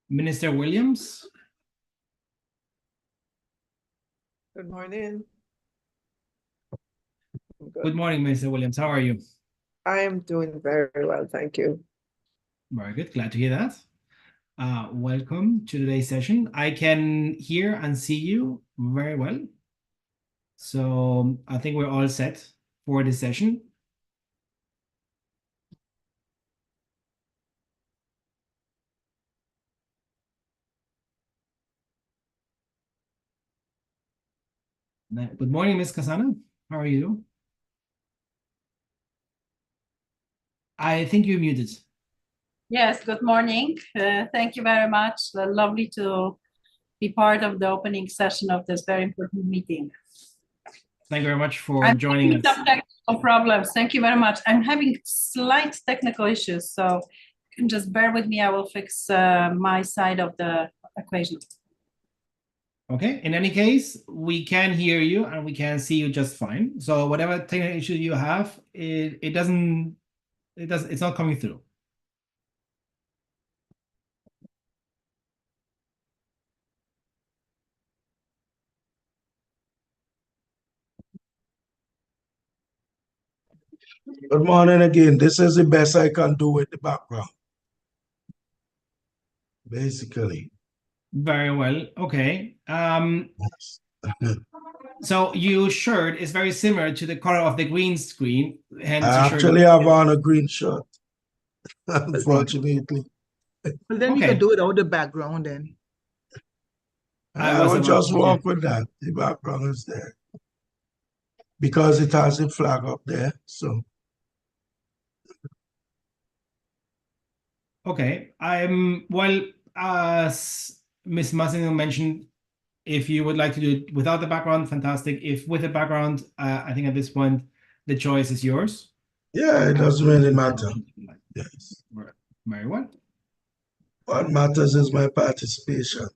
Minister Williams. Good morning. Good morning, Minister Williams. How are you? I am doing very well, thank you. Very good. Glad to hear that. Welcome to today's session. I can hear and see you very well. So I think we're all set for this session. Good morning, Ms. Kasana. How are you? I think you're muted. Yes, good morning. Thank you very much. Lovely to be part of the opening session of this very important meeting. Thank you very much for joining us. Some technical problems. Thank you very much. I'm having slight technical issues, so you can just bear with me. I will fix my side of the equation. Okay, in any case, we can hear you and we can see you just fine. So whatever technical issue you have, it's not coming through. Good morning again. This is the best I can do with the background. Basically. Very well. Okay. So your shirt is very similar to the color of the green screen. Hence I actually have on a green shirt, unfortunately. Well, then you can do it without the background then. I will just walk with that. The background is there. Because it has a flag up there, so. Okay. Well, as Ms. Massimo mentioned, if you would like to do it without the background, fantastic. If with the background, I think at this point, the choice is yours. Yeah, it doesn't really matter. Yes. Very well. What matters is my participation.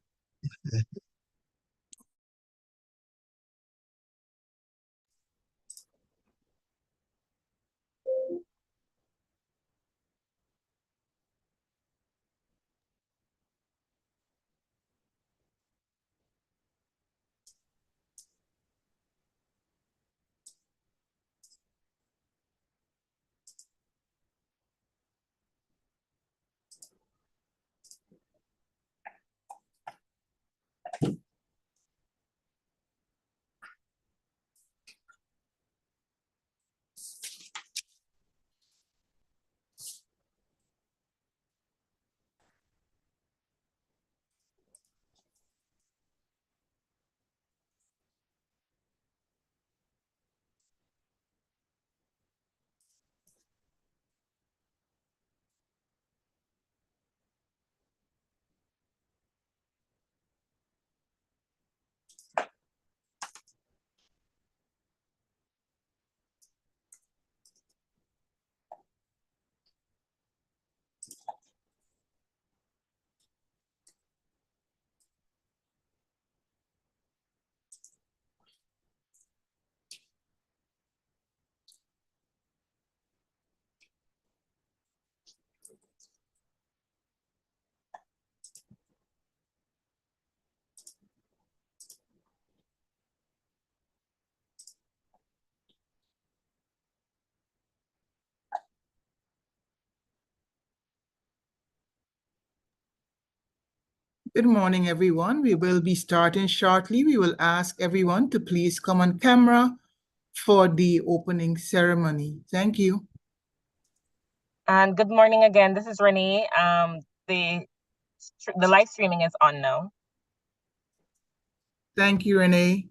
Good morning, everyone. We will be starting shortly. We will ask everyone to please come on camera for the opening ceremony. Thank you. And good morning again. This is Renee. The live streaming is on now. Thank you, Renee.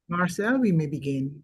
Marcel, we may begin.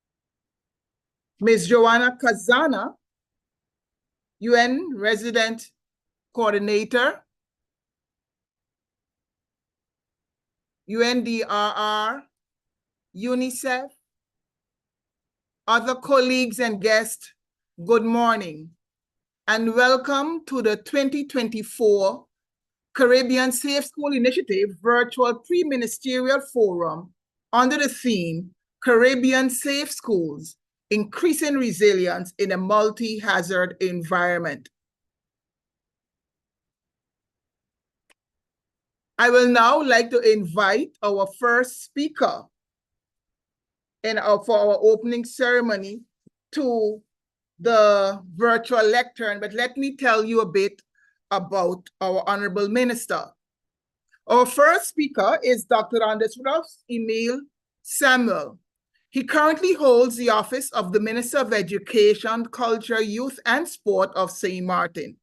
Ms. Joanna Kazana, UN Resident Coordinator, UNDRR, UNICEF, other colleagues and guests, good morning, and welcome to the 2024 Caribbean Safe School Initiative Virtual Pre-Ministerial Forum under the theme, Caribbean Safe Schools, Increasing Resilience in a Multi-Hazard Environment. I will now like to invite our first speaker for our opening ceremony to the virtual lectern, but let me tell you a bit about our Honorable Minister. Our first speaker is Dr. Anders Emil Samuel. He currently holds the office of the Minister of Education, Culture, Youth, and Sport of St. Martin.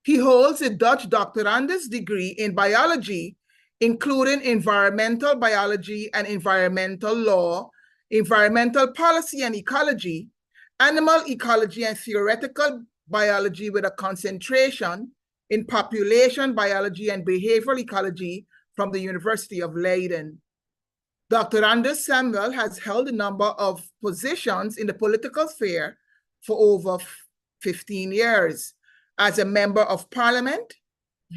He holds a Dutch doctorandus degree in biology, including environmental biology and environmental law, environmental policy and ecology, animal ecology and theoretical biology with a concentration in population biology and behavioral ecology from the University of Leiden. Dr. Anders Samuel has held a number of positions in the political sphere for over 15 years as a member of Parliament,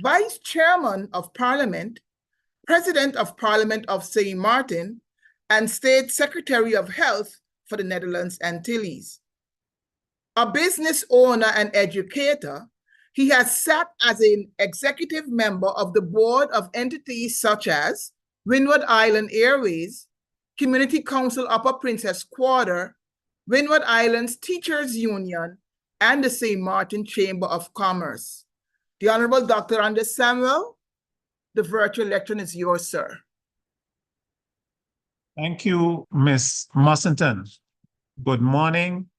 Vice Chairman of Parliament, President of Parliament of St. Martin, and State Secretary of Health for the Netherlands Antilles. A business owner and educator, he has sat as an executive member of the board of entities such as Windward Island Airways, Community Council Upper Princess Quarter, Windward Islands Teachers Union, and the St. Martin Chamber of Commerce. The Honorable Dr. Anders Samuel, the virtual lectern is yours, sir. Thank you, Ms. Mussington. Good morning,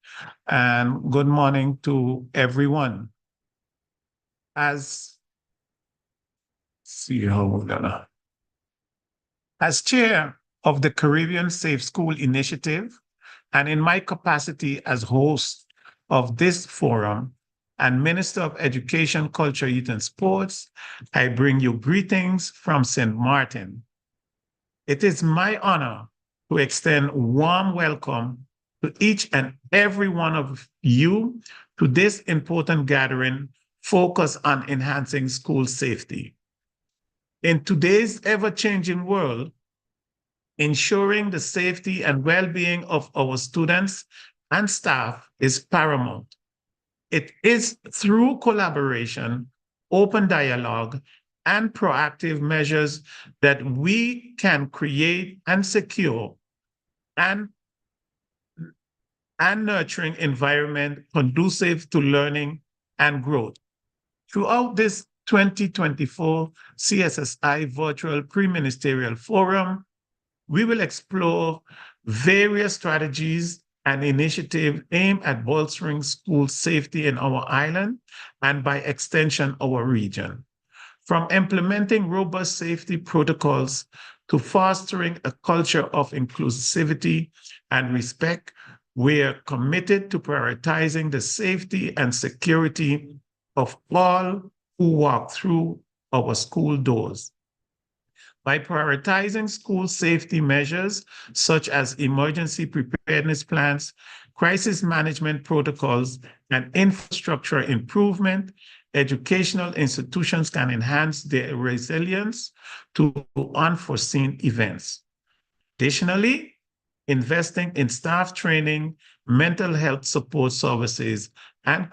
and good morning to everyone. As chair of the Caribbean Safe School Initiative, and in my capacity as host of this forum and Minister of Education, Culture, Youth, and Sports, I bring you greetings from St. Martin. It is my honor to extend a warm welcome to each and every one of you to this important gathering focused on enhancing school safety. In today's ever-changing world, ensuring the safety and well-being of our students and staff is paramount. It is through collaboration, open dialogue, and proactive measures that we can create and secure and nurturing environment conducive to learning and growth. Throughout this 2024 CSSI Virtual Pre-Ministerial Forum, we will explore various strategies and initiatives aimed at bolstering school safety in our island and by extension, our region. From implementing robust safety protocols to fostering a culture of inclusivity and respect, we are committed to prioritizing the safety and security of all who walk through our school doors. By prioritizing school safety measures, such as emergency preparedness plans, crisis management protocols, and infrastructure improvement, educational institutions can enhance their resilience to unforeseen events. Additionally, investing in staff training, mental health support services, and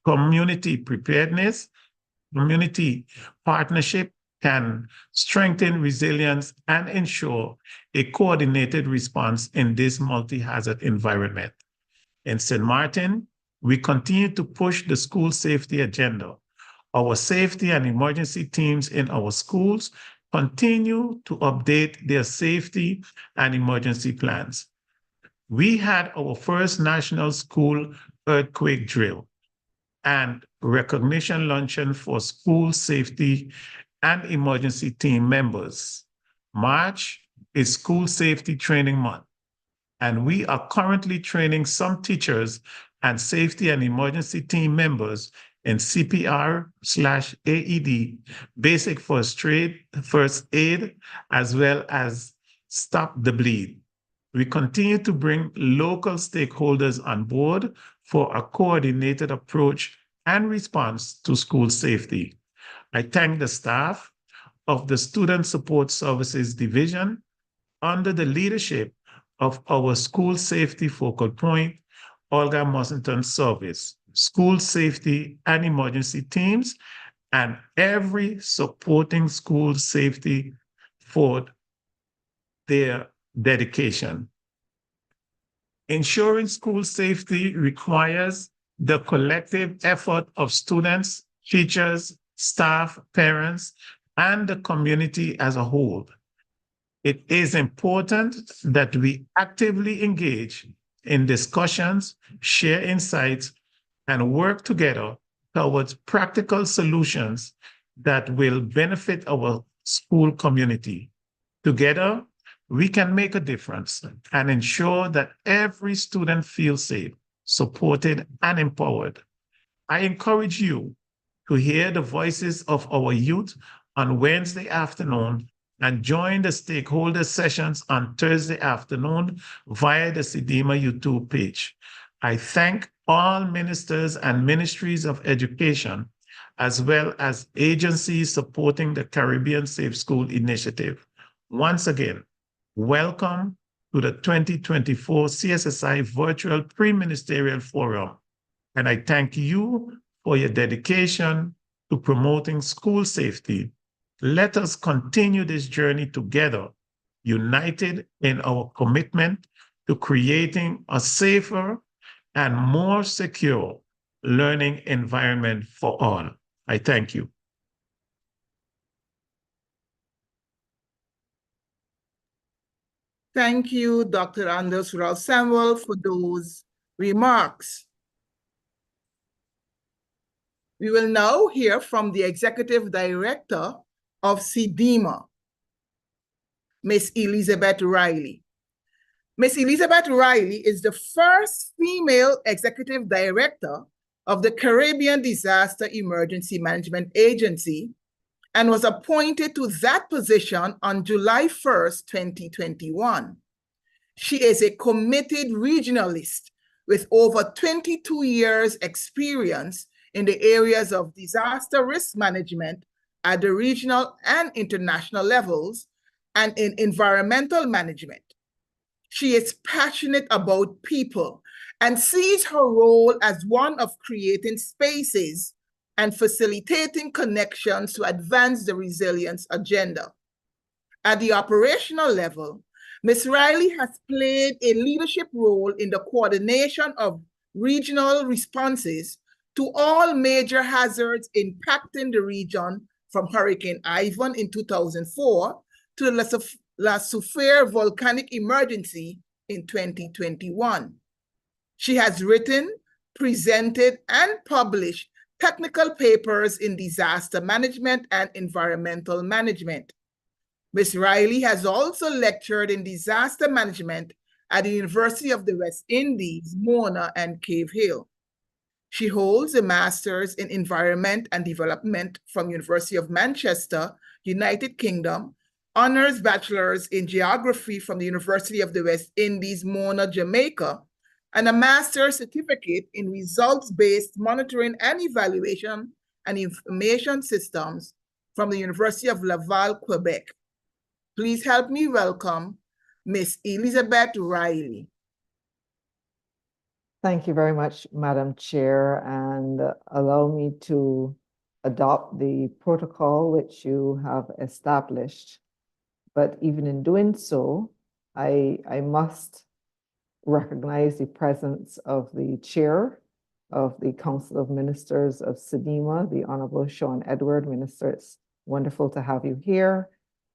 community preparedness, community partnership can strengthen resilience and ensure a coordinated response in this multi-hazard environment. In St. Martin, we continue to push the school safety agenda. Our safety and emergency teams in our schools continue to update their safety and emergency plans. We had our first national school earthquake drill and recognition luncheon for school safety and emergency team members. March is School Safety Training Month. and we are currently training some teachers and safety and emergency team members in CPR/AED, basic first aid, as well as stop the bleed. We continue to bring local stakeholders on board for a coordinated approach and response to school safety. I thank the staff of the Student Support Services Division under the leadership of our school safety focal point, Olga Mussington Service, school safety and emergency teams, and every supporting school safety for their dedication. Ensuring school safety requires the collective effort of students, teachers, staff, parents, and the community as a whole. It is important that we actively engage in discussions, share insights, and work together towards practical solutions that will benefit our school community. Together, we can make a difference and ensure that every student feels safe, supported, and empowered. I encourage you to hear the voices of our youth on Wednesday afternoon and join the stakeholder sessions on Thursday afternoon via the CDEMA YouTube page. I thank all ministers and ministries of education, as well as agencies supporting the Caribbean Safe School Initiative. Once again, welcome to the 2024 CSSI Virtual Pre-Ministerial Forum, and I thank you for your dedication to promoting school safety. Let us continue this journey together, united in our commitment to creating a safer and more secure learning environment for all. I thank you. Thank you, Dr. Anders Ralph Samuel, for those remarks. We will now hear from the Executive Director of CDEMA, Ms. Elizabeth Riley. Ms. Elizabeth Riley is the first female Executive Director of the Caribbean Disaster Emergency Management Agency and was appointed to that position on July 1st, 2021. She is a committed regionalist with over 22 years experience in the areas of disaster risk management at the regional and international levels and in environmental management. She is passionate about people and sees her role as one of creating spaces and facilitating connections to advance the resilience agenda. At the operational level, Ms. Riley has played a leadership role in the coordination of regional responses to all major hazards impacting the region from Hurricane Ivan in 2004 to the La Soufrière volcanic emergency in 2021. She has written, presented, and published technical papers in disaster management and environmental management. Ms. Riley has also lectured in disaster management at the University of the West Indies, Mona, and Cave Hill. She holds a master's in environment and development from University of Manchester, United Kingdom, honors bachelor's in geography from the University of the West Indies, Mona, Jamaica, and a master's certificate in results-based monitoring and evaluation and information systems from the University of Laval, Quebec. Please help me welcome Ms. Elizabeth Riley. Thank you very much, Madam Chair, and allow me to adopt the protocol which you have established. But even in doing so, I must recognize the presence of the chair of the Council of Ministers of CDEMA, the Honorable Sean Edward. Minister, it's wonderful to have you here.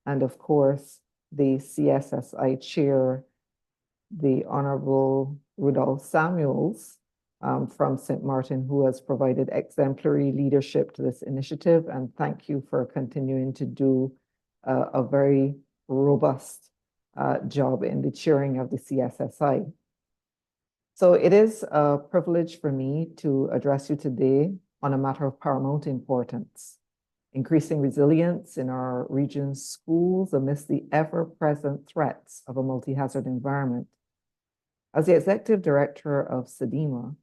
And of course, the CSSI chair, the Honorable Rudolph Samuels from St. Martin, who has provided exemplary leadership to this initiative. And thank you for continuing to do a very robust job in the chairing of the CSSI. So it is a privilege for me to address you today on a matter of paramount importance: increasing resilience in our region's schools amidst the ever-present threats of a multi-hazard environment. As the Executive Director of SEDIMA,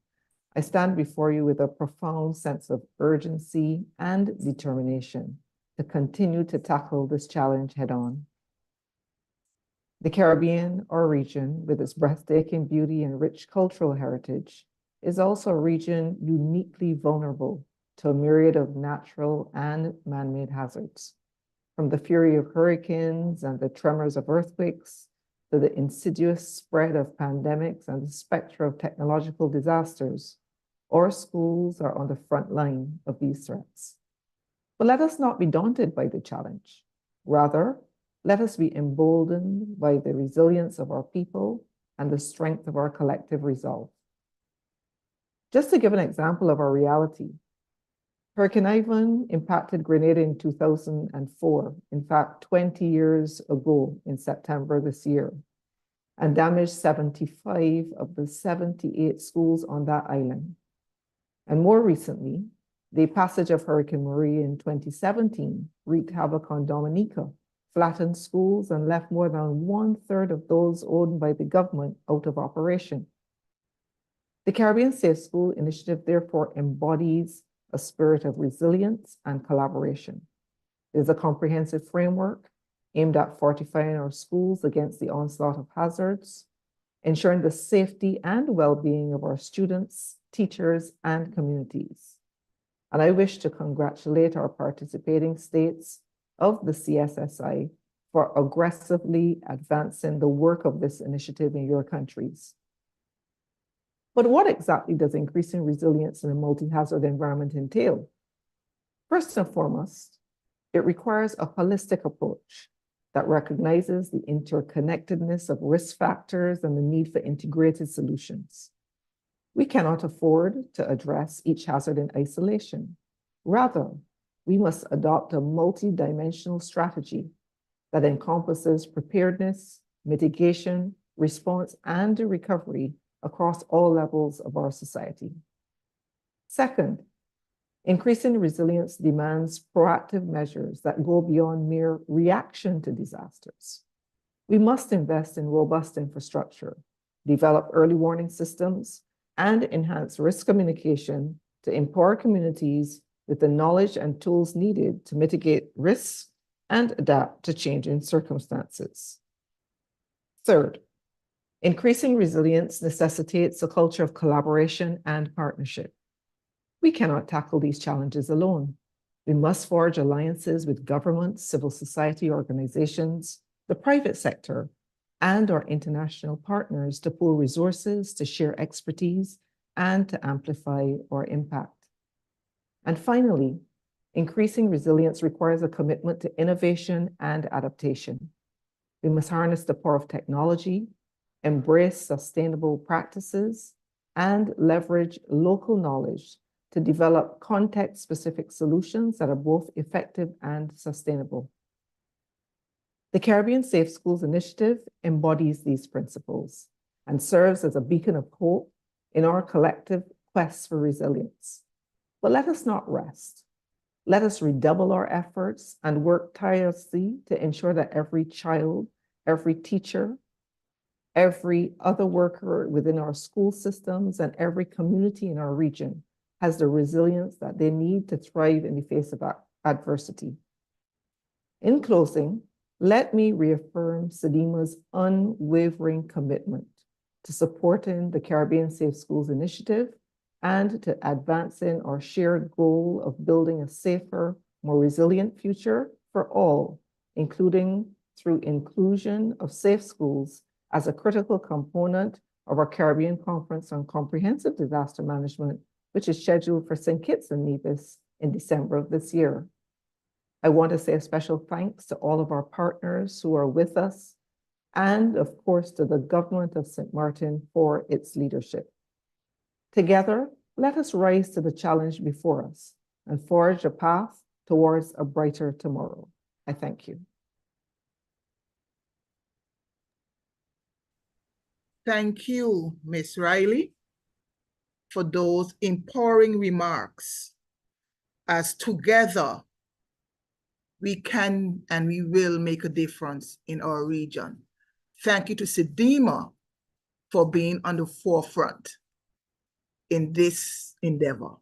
I stand before you with a profound sense of urgency and determination to continue to tackle this challenge head-on. The Caribbean, our region, with its breathtaking beauty and rich cultural heritage, is also a region uniquely vulnerable to a myriad of natural and man-made hazards, from the fury of hurricanes and the tremors of earthquakes to the insidious spread of pandemics and the specter of technological disasters. Our schools are on the front line of these threats. But let us not be daunted by the challenge. Rather, let us be emboldened by the resilience of our people and the strength of our collective resolve. Just to give an example of our reality, Hurricane Ivan impacted Grenada in 2004, in fact, 20 years ago in September this year, and damaged 75 of the 78 schools on that island. And more recently, the passage of Hurricane Maria in 2017 wreaked havoc on Dominica, flattened schools, and left more than 1/3 of those owned by the government out of operation. The Caribbean Safe School Initiative therefore embodies a spirit of resilience and collaboration. It is a comprehensive framework aimed at fortifying our schools against the onslaught of hazards, ensuring the safety and well-being of our students, teachers, and communities. And I wish to congratulate our participating states of the CSSI for aggressively advancing the work of this initiative in your countries. But what exactly does increasing resilience in a multi-hazard environment entail? First and foremost, it requires a holistic approach that recognizes the interconnectedness of risk factors and the need for integrated solutions. We cannot afford to address each hazard in isolation. Rather, we must adopt a multi-dimensional strategy that encompasses preparedness, mitigation, response, and recovery across all levels of our society. Second, increasing resilience demands proactive measures that go beyond mere reaction to disasters. We must invest in robust infrastructure, develop early warning systems, and enhance risk communication to empower communities with the knowledge and tools needed to mitigate risks and adapt to changing circumstances. Third, increasing resilience necessitates a culture of collaboration and partnership. We cannot tackle these challenges alone. We must forge alliances with governments, civil society organizations, the private sector, and our international partners to pool resources, to share expertise, and to amplify our impact. And finally, increasing resilience requires a commitment to innovation and adaptation. We must harness the power of technology, embrace sustainable practices, and leverage local knowledge to develop context-specific solutions that are both effective and sustainable. The Caribbean Safe Schools Initiative embodies these principles and serves as a beacon of hope in our collective quest for resilience. But let us not rest. Let us redouble our efforts and work tirelessly to ensure that every child, every teacher, every other worker within our school systems, and every community in our region has the resilience that they need to thrive in the face of adversity. In closing, let me reaffirm SEDIMA's unwavering commitment to supporting the Caribbean Safe Schools Initiative and to advancing our shared goal of building a safer, more resilient future for all, including through inclusion of safe schools as a critical component of our Caribbean Conference on Comprehensive Disaster Management, which is scheduled for St. Kitts and Nevis in December of this year. I want to say a special thanks to all of our partners who are with us, and of course to the government of St. Martin for its leadership. Together, let us rise to the challenge before us and forge a path towards a brighter tomorrow. I thank you. Thank you, Ms. Riley, for those empowering remarks, as together we can and we will make a difference in our region. Thank you to Sedema for being on the forefront in this endeavor.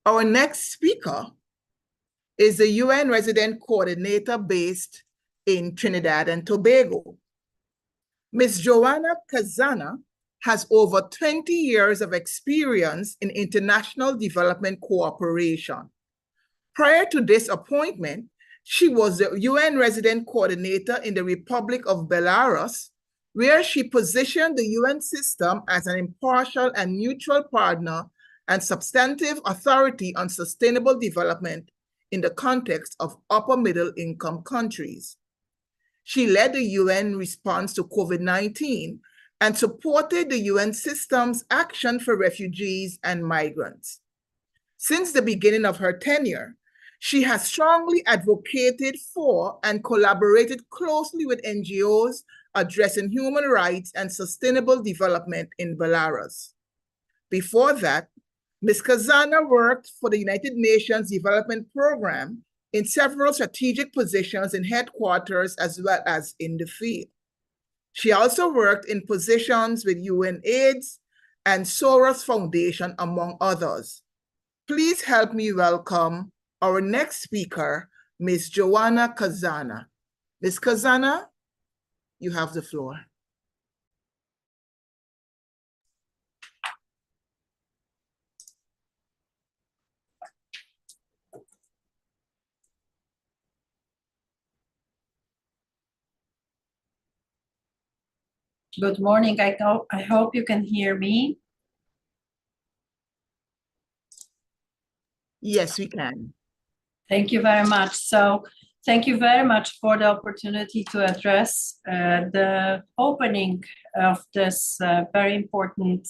Our next speaker is the UN Resident Coordinator based in Trinidad and Tobago. Ms. Joanna Kazana has over 20 years of experience in international development cooperation. Prior to this appointment, she was the UN Resident Coordinator in the Republic of Belarus, where she positioned the UN system as an impartial and neutral partner and substantive authority on sustainable development in the context of upper middle income countries. She led the UN response to COVID-19 and supported the UN system's action for refugees and migrants. Since the beginning of her tenure, she has strongly advocated for and collaborated closely with NGOs addressing human rights and sustainable development in Belarus. Before that, Ms. Kazana worked for the United Nations Development Program in several strategic positions in headquarters as well as in the field. She also worked in positions with UNAIDS and Soros Foundation, among others. Please help me welcome our next speaker, Ms. Joanna Kazana. Ms. Kazana, you have the floor. Good morning. I hope you can hear me. Yes, we can. Thank you very much. So thank you very much for the opportunity to address the opening of this very important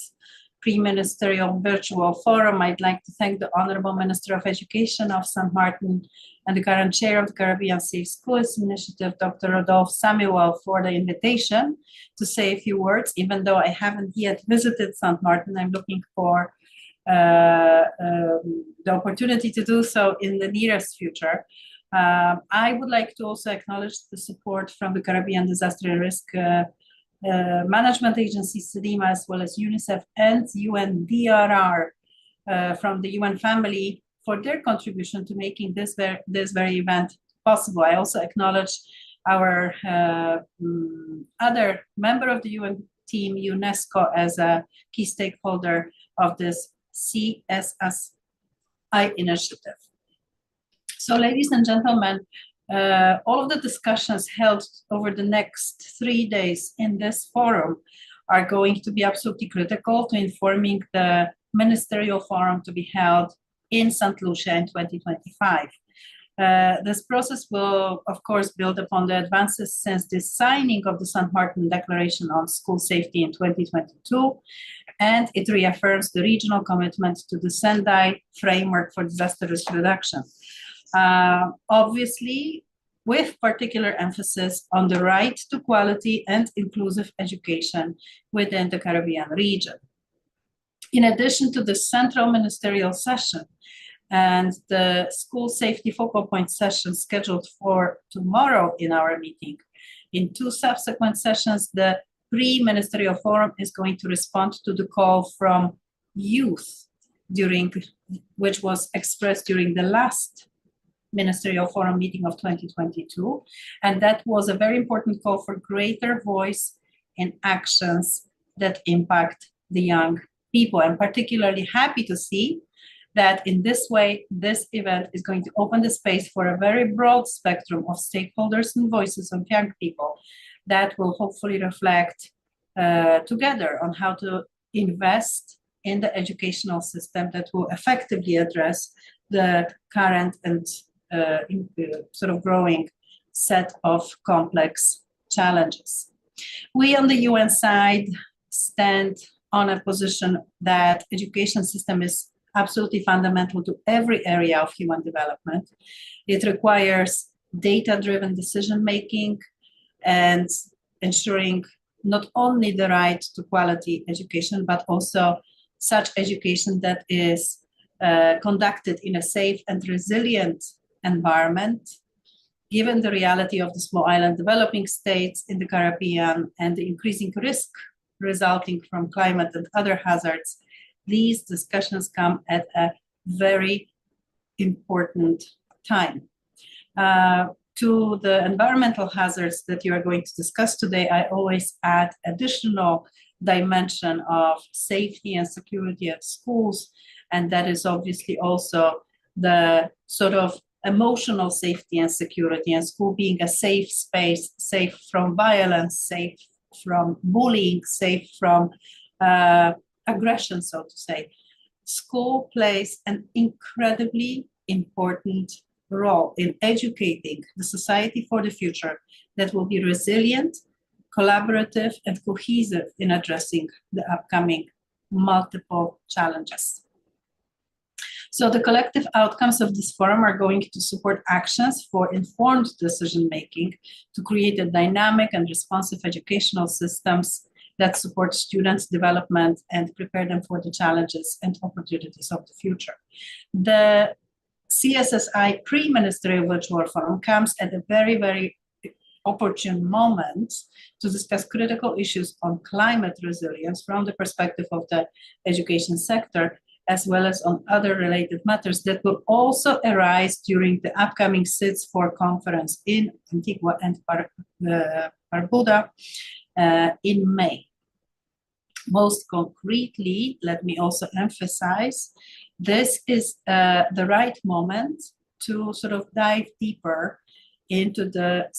pre-ministerial virtual forum. I'd like to thank the Honorable Minister of Education of St. Martin and the current chair of the Caribbean Safe Schools Initiative, Dr. Rodolphe Samuel, for the invitation to say a few words. Even though I haven't yet visited St. Martin, I'm looking for the opportunity to do so in the nearest future. I would like to also acknowledge the support from the Caribbean Disaster and Risk Management Agency, CDMA, as well as UNICEF and UNDRR from the UN family for their contribution to making this very event possible. I also acknowledge our other member of the UN team, UNESCO, as a key stakeholder of this CSSI initiative. So, ladies and gentlemen, all of the discussions held over the next 3 days in this forum are going to be absolutely critical to informing the ministerial forum to be held in St. Lucia in 2025. This process will, of course, build upon the advances since the signing of the St. Martin Declaration on School Safety in 2022, and it reaffirms the regional commitment to the Sendai framework for disaster risk reduction. Obviously, with particular emphasis on the right to quality and inclusive education within the Caribbean region. In addition to the central ministerial session and the school safety focal point session scheduled for tomorrow in our meeting, in 2 subsequent sessions, the pre-ministerial forum is going to respond to the call from youth, which was expressed during the last ministerial forum meeting of 2022. And that was a very important call for greater voice in actions that impact the young people. I'm particularly happy to see that in this way, this event is going to open the space for a very broad spectrum of stakeholders and voices of young people that will hopefully reflect together on how to invest in the educational system that will effectively address the current and sort of growing set of complex challenges. We on the UN side stand on a position that education system is absolutely fundamental to every area of human development. It requires data-driven decision-making, and ensuring not only the right to quality education, but also such education that is conducted in a safe and resilient environment, given the reality of the small island developing states in the Caribbean and the increasing risk resulting from climate and other hazards. These discussions come at a very important time. To the environmental hazards that you are going to discuss today, I always add additional dimension of safety and security at schools, and that is obviously also the sort of emotional safety and security, and school being a safe space, safe from violence, safe from bullying, safe from aggression, so to say. School plays an incredibly important role in educating the society for the future that will be resilient, collaborative, and cohesive in addressing the upcoming multiple challenges. So the collective outcomes of this forum are going to support actions for informed decision-making to create a dynamic and responsive educational systems that support students' development and prepare them for the challenges and opportunities of the future. The CSSI Pre-Ministerial Virtual Forum comes at a very, very opportune moment to discuss critical issues on climate resilience from the perspective of the education sector, as well as on other related matters that will also arise during the upcoming SIDS4 conference in Antigua and Barbuda in May. Most concretely, let me also emphasize, this is the right moment to sort of dive deeper into the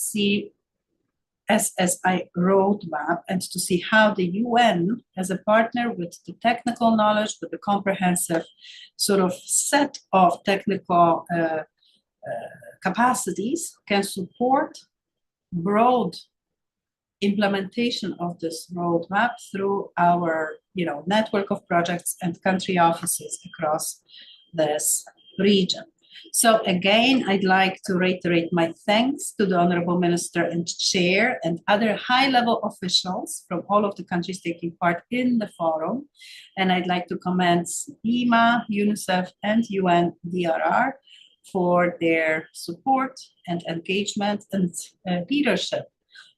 CSSI roadmap and to see how the UN, as a partner with the technical knowledge, with the comprehensive sort of set of technical capacities, can support broad implementation of this roadmap through our network of projects and country offices across this region. So again, I'd like to reiterate my thanks to the Honorable Minister and Chair and other high-level officials from all of the countries taking part in the forum. And I'd like to commend IMA, UNICEF, and UNDRR for their support and engagement and leadership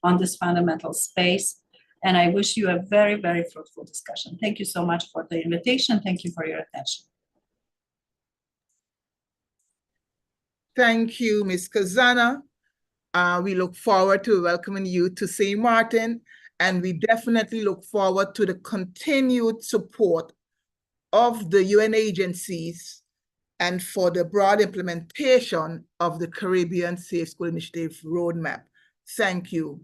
on this fundamental space. And I wish you a very, very fruitful discussion. Thank you so much for the invitation. Thank you for your attention. Thank you, Ms. Kazana. We look forward to welcoming you to St. Martin, and we definitely look forward to the continued support of the UN agencies and for the broad implementation of the Caribbean Safe School Initiative Roadmap. Thank you.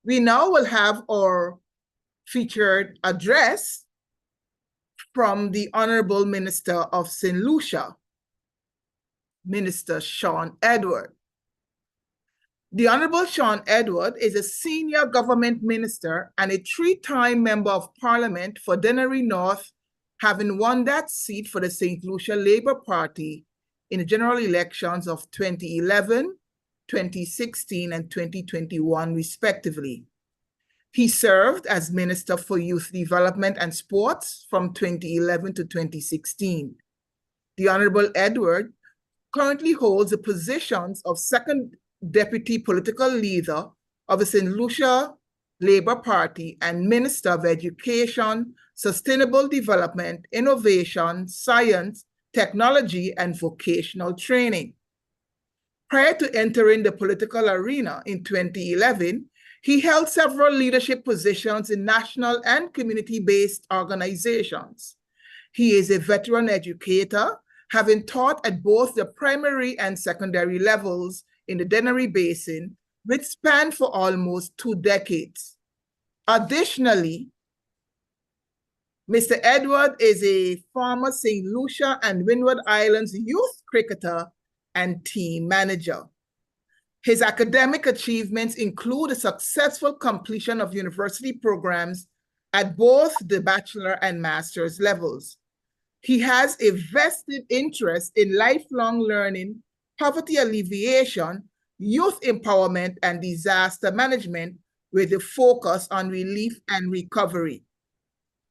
We now will have our featured address from the Honorable Minister of St. Lucia, Minister Sean Edward. The Honorable Sean Edward is a senior government minister and a three-time member of Parliament for Dennery North, having won that seat for the St. Lucia Labour Party in the general elections of 2011, 2016, and 2021, respectively. He served as Minister for Youth Development and Sports from 2011 to 2016. The Honorable Edward currently holds the positions of Second Deputy Political Leader of the St. Lucia Labour Party and Minister of Education, Sustainable Development, Innovation, Science, Technology, and Vocational Training. Prior to entering the political arena in 2011, he held several leadership positions in national and community-based organizations. He is a veteran educator, having taught at both the primary and secondary levels in the Dennery Basin, which spanned for almost 2 decades. Additionally, Mr. Edward is a former St. Lucia and Windward Islands youth cricketer and team manager. His academic achievements include a successful completion of university programs at both the bachelor and master's levels. He has a vested interest in lifelong learning, poverty alleviation, youth empowerment, and disaster management with a focus on relief and recovery.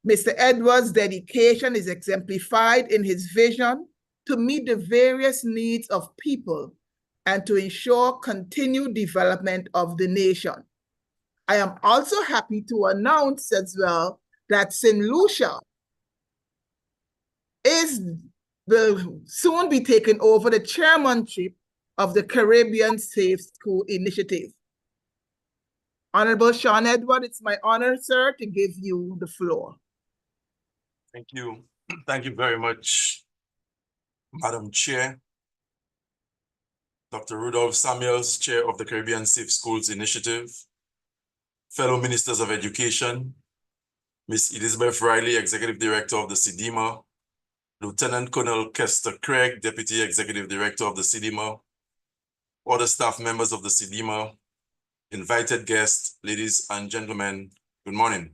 Mr. Edwards' dedication is exemplified in his vision to meet the various needs of people and to ensure continued development of the nation. I am also happy to announce as well that St. Lucia will soon be taking over the chairmanship of the Caribbean Safe School Initiative. Honorable Sean Edward, it's my honor, sir, to give you the floor. Thank you. Thank you very much, Madam Chair. Dr. Rudolph Samuels, Chair of the Caribbean Safe Schools Initiative, fellow Ministers of Education, Ms. Elizabeth Riley, Executive Director of the CDMA, Lieutenant Colonel Kester Craig, Deputy Executive Director of the CDMA, other staff members of the CDMA, invited guests, ladies and gentlemen, good morning.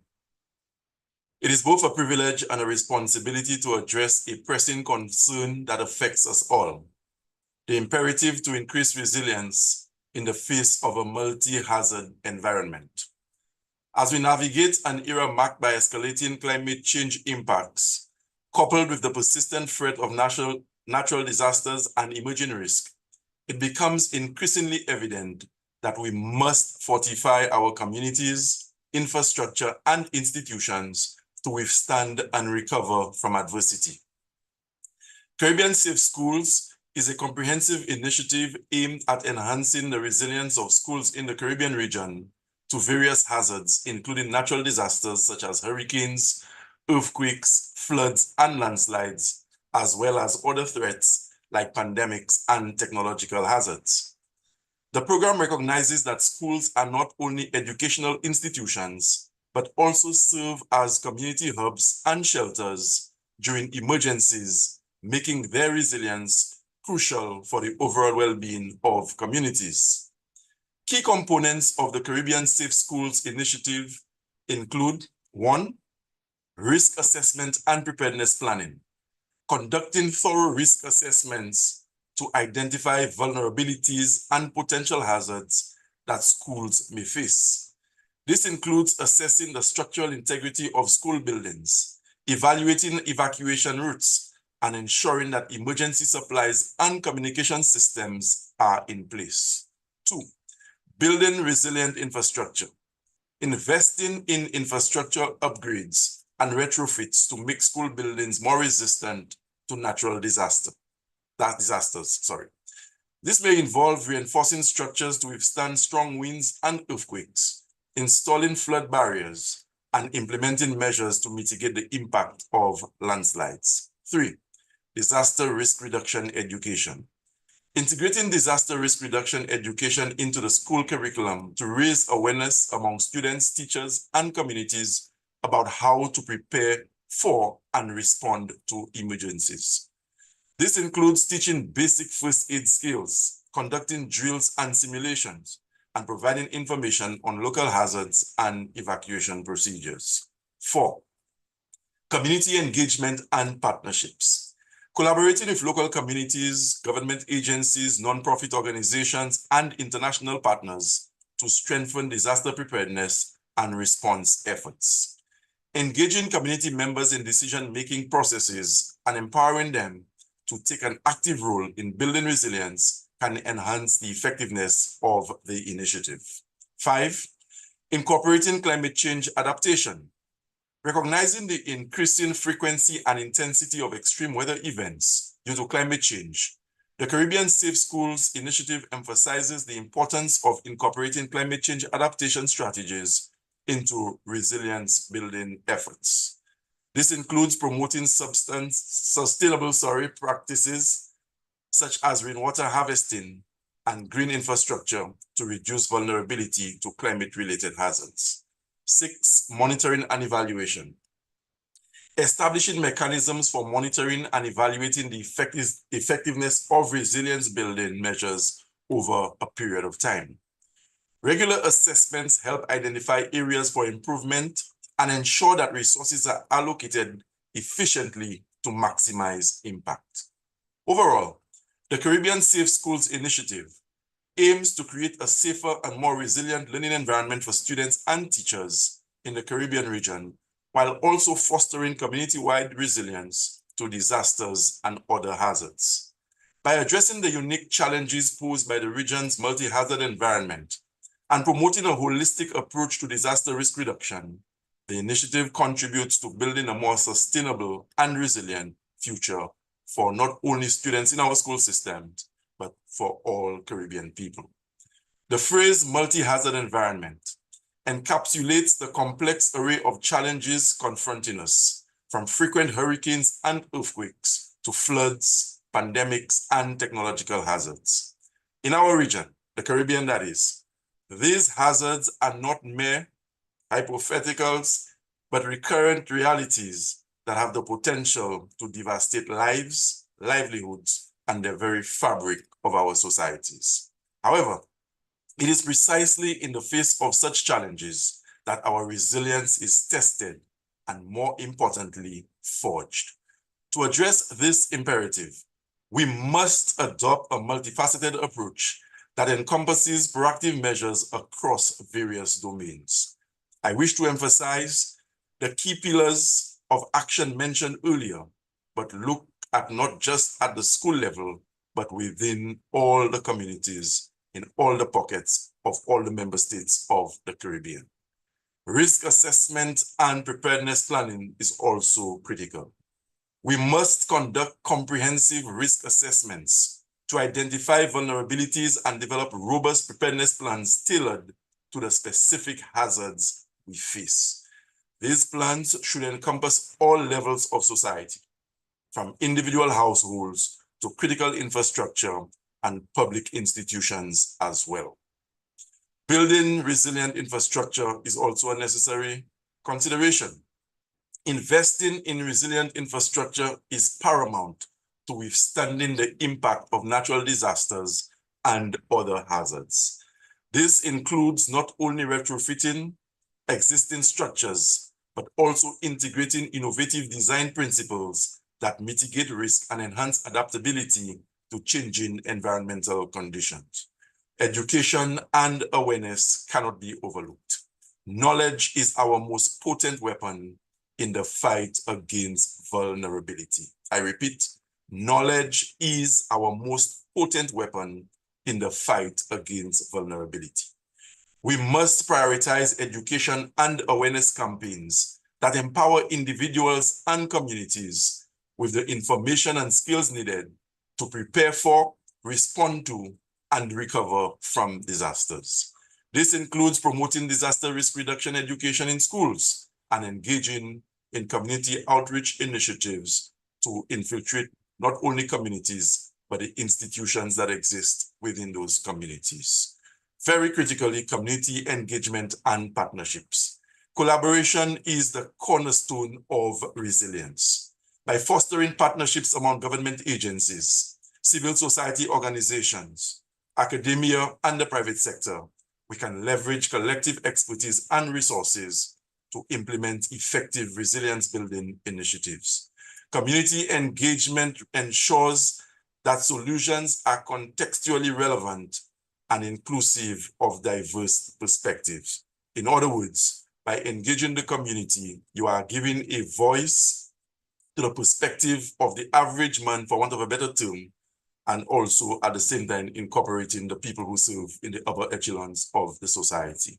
It is both a privilege and a responsibility to address a pressing concern that affects us all, the imperative to increase resilience in the face of a multi-hazard environment. As we navigate an era marked by escalating climate change impacts, coupled with the persistent threat of natural disasters and emerging risk, it becomes increasingly evident that we must fortify our communities, infrastructure, and institutions to withstand and recover from adversity. Caribbean Safe Schools is a comprehensive initiative aimed at enhancing the resilience of schools in the Caribbean region to various hazards, including natural disasters such as hurricanes, earthquakes, floods, and landslides, as well as other threats like pandemics and technological hazards. The program recognizes that schools are not only educational institutions, but also serve as community hubs and shelters during emergencies, making their resilience crucial for the overall well-being of communities. Key components of the Caribbean Safe Schools Initiative include 1, risk assessment and preparedness planning, conducting thorough risk assessments to identify vulnerabilities and potential hazards that schools may face. This includes assessing the structural integrity of school buildings, evaluating evacuation routes, and ensuring that emergency supplies and communication systems are in place. 2, building resilient infrastructure, investing in infrastructure upgrades and retrofits to make school buildings more resistant to natural disasters. This may involve reinforcing structures to withstand strong winds and earthquakes, installing flood barriers, and implementing measures to mitigate the impact of landslides. 3, disaster risk reduction education. Integrating disaster risk reduction education into the school curriculum to raise awareness among students, teachers, and communities about how to prepare for and respond to emergencies. This includes teaching basic first aid skills, conducting drills and simulations, and providing information on local hazards and evacuation procedures. 4, community engagement and partnerships. Collaborating with local communities, government agencies, nonprofit organizations, and international partners to strengthen disaster preparedness and response efforts. Engaging community members in decision-making processes and empowering them to take an active role in building resilience can enhance the effectiveness of the initiative. 5, incorporating climate change adaptation. Recognizing the increasing frequency and intensity of extreme weather events due to climate change, the Caribbean Safe Schools Initiative emphasizes the importance of incorporating climate change adaptation strategies into resilience building efforts. This includes promoting sustainable practices such as rainwater harvesting and green infrastructure to reduce vulnerability to climate-related hazards. 6, monitoring and evaluation. Establishing mechanisms for monitoring and evaluating the effectiveness of resilience building measures over a period of time. Regular assessments help identify areas for improvement and ensure that resources are allocated efficiently to maximize impact. Overall, the Caribbean Safe Schools Initiative aims to create a safer and more resilient learning environment for students and teachers in the Caribbean region, while also fostering community-wide resilience to disasters and other hazards. By addressing the unique challenges posed by the region's multi-hazard environment and promoting a holistic approach to disaster risk reduction, the initiative contributes to building a more sustainable and resilient future for not only students in our school systems, but for all Caribbean people. The phrase multi-hazard environment encapsulates the complex array of challenges confronting us, from frequent hurricanes and earthquakes to floods, pandemics, and technological hazards. In our region, the Caribbean that is, these hazards are not mere hypotheticals, but recurrent realities that have the potential to devastate lives, livelihoods, and the very fabric of our societies. However, it is precisely in the face of such challenges that our resilience is tested and, more importantly, forged. To address this imperative, we must adopt a multifaceted approach that encompasses proactive measures across various domains. I wish to emphasize the key pillars of action mentioned earlier, but look at not just at the school level, but within all the communities, in all the pockets of all the member states of the Caribbean. Risk assessment and preparedness planning is also critical. We must conduct comprehensive risk assessments to identify vulnerabilities and develop robust preparedness plans tailored to the specific hazards we face. These plans should encompass all levels of society, from individual households to critical infrastructure and public institutions as well. Building resilient infrastructure is also a necessary consideration. Investing in resilient infrastructure is paramount to withstanding the impact of natural disasters and other hazards. This includes not only retrofitting existing structures, but also integrating innovative design principles that mitigate risk and enhance adaptability to changing environmental conditions. Education and awareness cannot be overlooked. Knowledge is our most potent weapon in the fight against vulnerability. I repeat, knowledge is our most potent weapon in the fight against vulnerability. We must prioritize education and awareness campaigns that empower individuals and communities with the information and skills needed to prepare for, respond to, and recover from disasters. This includes promoting disaster risk reduction education in schools and engaging in community outreach initiatives to infiltrate not only communities, but the institutions that exist within those communities. Very critically, community engagement and partnerships. Collaboration is the cornerstone of resilience. By fostering partnerships among government agencies, civil society organizations, academia, and the private sector, we can leverage collective expertise and resources to implement effective resilience-building initiatives. Community engagement ensures that solutions are contextually relevant and inclusive of diverse perspectives. In other words, by engaging the community, you are giving a voice to the perspective of the average man, for want of a better term, and also at the same time incorporating the people who serve in the upper echelons of the society.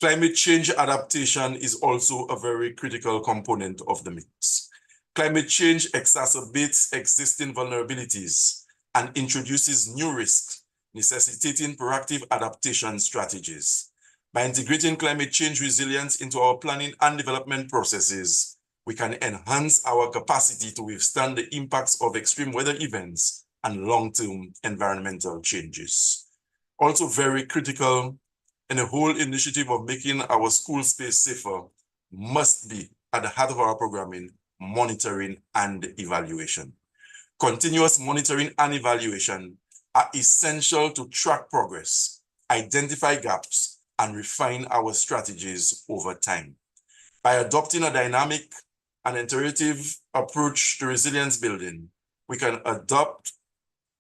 Climate change adaptation is also a very critical component of the mix. Climate change exacerbates existing vulnerabilities and introduces new risks, necessitating proactive adaptation strategies. By integrating climate change resilience into our planning and development processes, we can enhance our capacity to withstand the impacts of extreme weather events and long-term environmental changes. Also very critical in the whole initiative of making our school space safer must be at the heart of our programming, monitoring and evaluation. Continuous monitoring and evaluation are essential to track progress, identify gaps, and refine our strategies over time. By adopting a dynamic and iterative approach to resilience building, we can adapt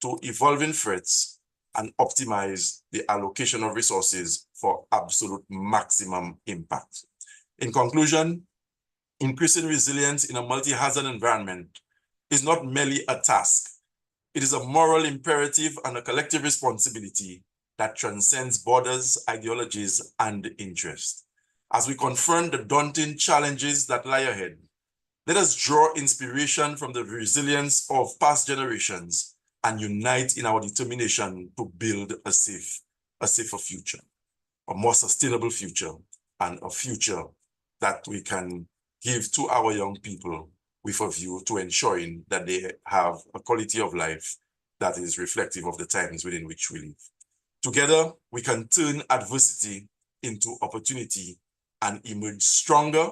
to evolving threats, and optimize the allocation of resources for absolute maximum impact. In conclusion, increasing resilience in a multi-hazard environment is not merely a task. It is a moral imperative and a collective responsibility that transcends borders, ideologies, and interests. As we confront the daunting challenges that lie ahead, let us draw inspiration from the resilience of past generations and unite in our determination to build a safer future, a more sustainable future, and a future that we can give to our young people with a view to ensuring that they have a quality of life that is reflective of the times within which we live. Together, we can turn adversity into opportunity and emerge stronger,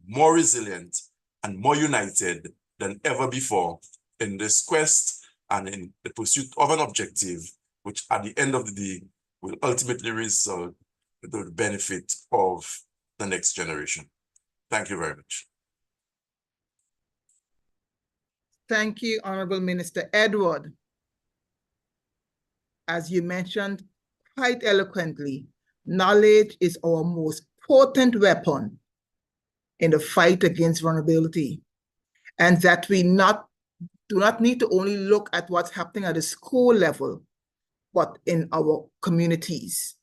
more resilient, and more united than ever before in this quest and in the pursuit of an objective, which at the end of the day will ultimately result in the benefit of the next generation. Thank you very much. Thank you, Honorable Minister Edward. As you mentioned quite eloquently, knowledge is our most potent weapon in the fight against vulnerability, and that we do not need to only look at what's happening at the school level, but in our communities.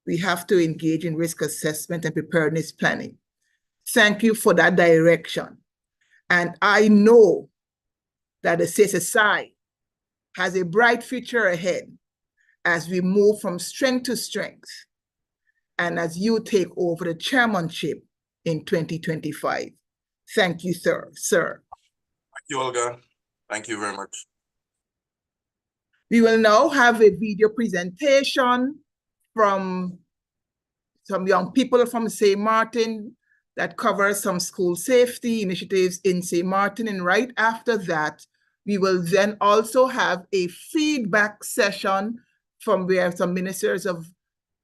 We have to engage in risk assessment and preparedness planning. Thank you for that direction. And I know that the CSSI has a bright future ahead as we move from strength to strength and as you take over the chairmanship in 2025. Thank you, sir. Thank you, Olga. Thank you very much. We will now have a video presentation from some young people from St. Martin that covers some school safety initiatives in St. Martin. And right after that, we will then also have a feedback session from where some ministers of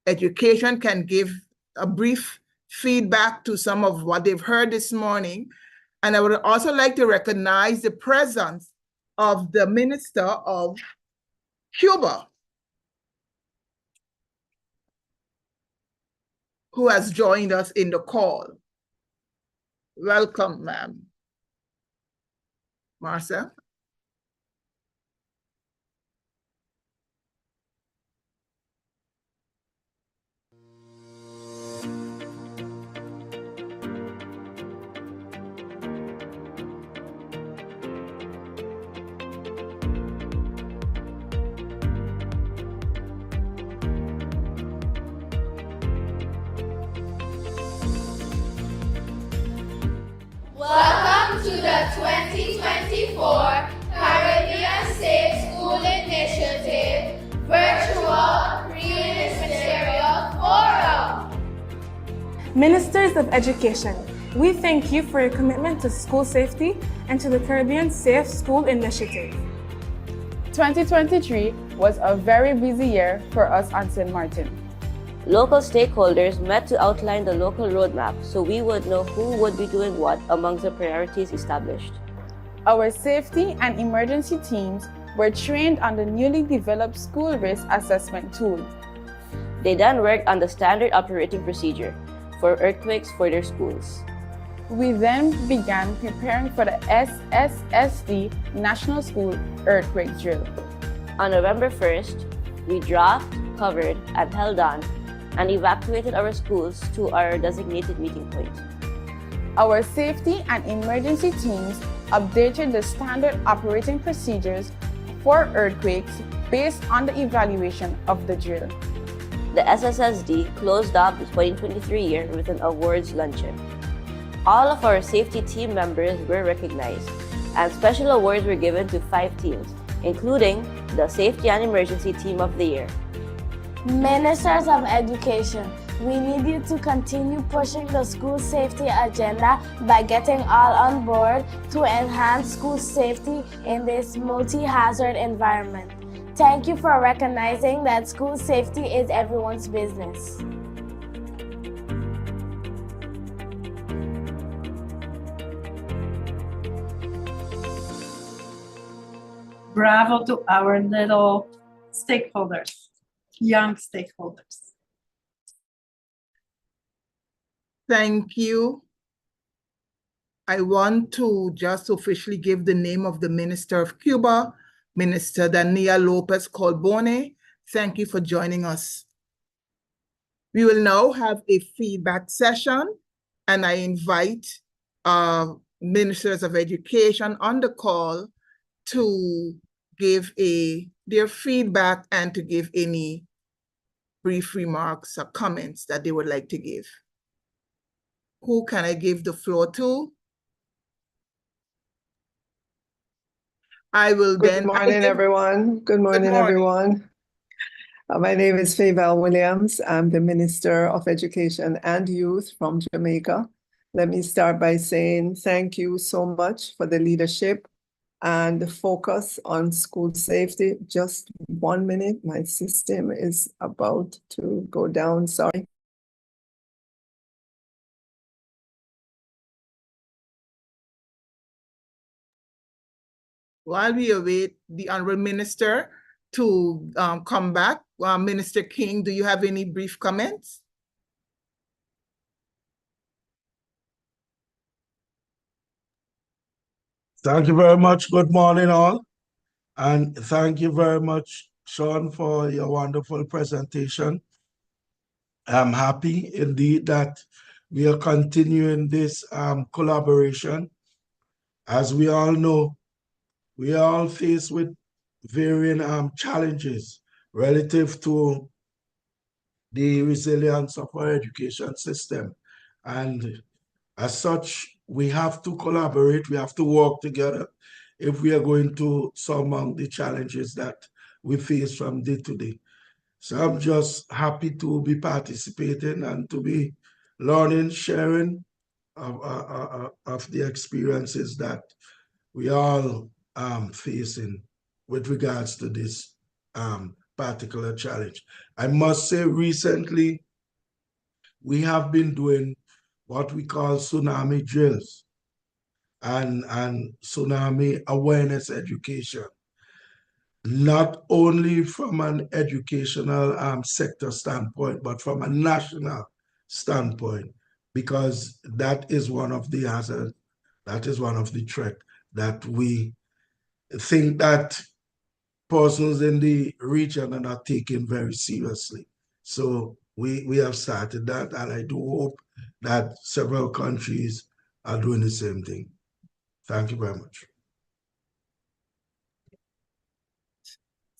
education can give a brief feedback to some of what they've heard this morning. And I would also like to recognize the presence of the Minister of Cuba, who has joined us in the call. Welcome, ma'am. Marcia? Welcome to the 2024 Caribbean Safe School Initiative Virtual Pre-Ministerial Forum. Ministers of Education, we thank you for your commitment to school safety and to the Caribbean Safe School Initiative. 2023 was a very busy year for us on St. Martin. Local stakeholders met to outline the local roadmap so we would know who would be doing what amongst the priorities established. Our safety and emergency teams were trained on the newly developed school risk assessment tool. They then worked on the standard operating procedure for earthquakes for their schools. We then began preparing for the SSSD National School Earthquake Drill. On November 1st, we draft, covered, and held on and evacuated our schools to our designated meeting point. Our safety and emergency teams updated the standard operating procedures for earthquakes based on the evaluation of the drill. The SSSD closed up the 2023 year with an awards luncheon. All of our safety team members were recognized, and special awards were given to 5 teams, including the Safety and Emergency Team of the Year. Ministers of Education, we need you to continue pushing the school safety agenda by getting all on board to enhance school safety in this multi-hazard environment. Thank you for recognizing that school safety is everyone's business. Bravo to our little stakeholders, young stakeholders. Thank you. I want to just officially give the name of the Minister of Cuba, Minister Dania Lopez Colbone. Thank you for joining us. We will now have a feedback session, and I invite ministers of education on the call to give their feedback and to give any brief remarks or comments that they would like to give. Who can I give the floor to? I will then— Good morning, everyone. Good morning, everyone. My name is Faybelle Williams. I'm the Minister of Education and Youth from Jamaica. Let me start by saying thank you so much for the leadership and the focus on school safety. Just 1 minute, my system is about to go down, sorry. While we await the Honorable Minister to come back, Minister King, do you have any brief comments? Thank you very much. Good morning, all. And thank you very much, Sean, for your wonderful presentation. I'm happy indeed that we are continuing this collaboration. As we all know, we are all faced with varying challenges relative to the resilience of our education system. And as such, we have to collaborate, we have to work together if we are going to surmount the challenges that we face from day to day. So I'm just happy to be participating and to be learning, sharing of the experiences that we all facing with regards to this particular challenge. I must say recently, we have been doing what we call tsunami drills and tsunami awareness education, not only from an educational sector standpoint, but from a national standpoint, because that is one of the hazards, that is one of the threats that we think that persons in the region are not taking very seriously. So we have started that, and I do hope that several countries are doing the same thing. Thank you very much.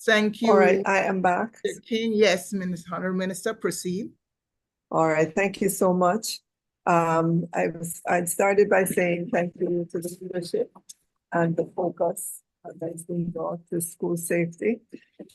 Thank you. All right, I am back. King, yes, Honorable Minister, proceed. All right, thank you so much. I started by saying thank you to the leadership and the focus that's been brought to school safety.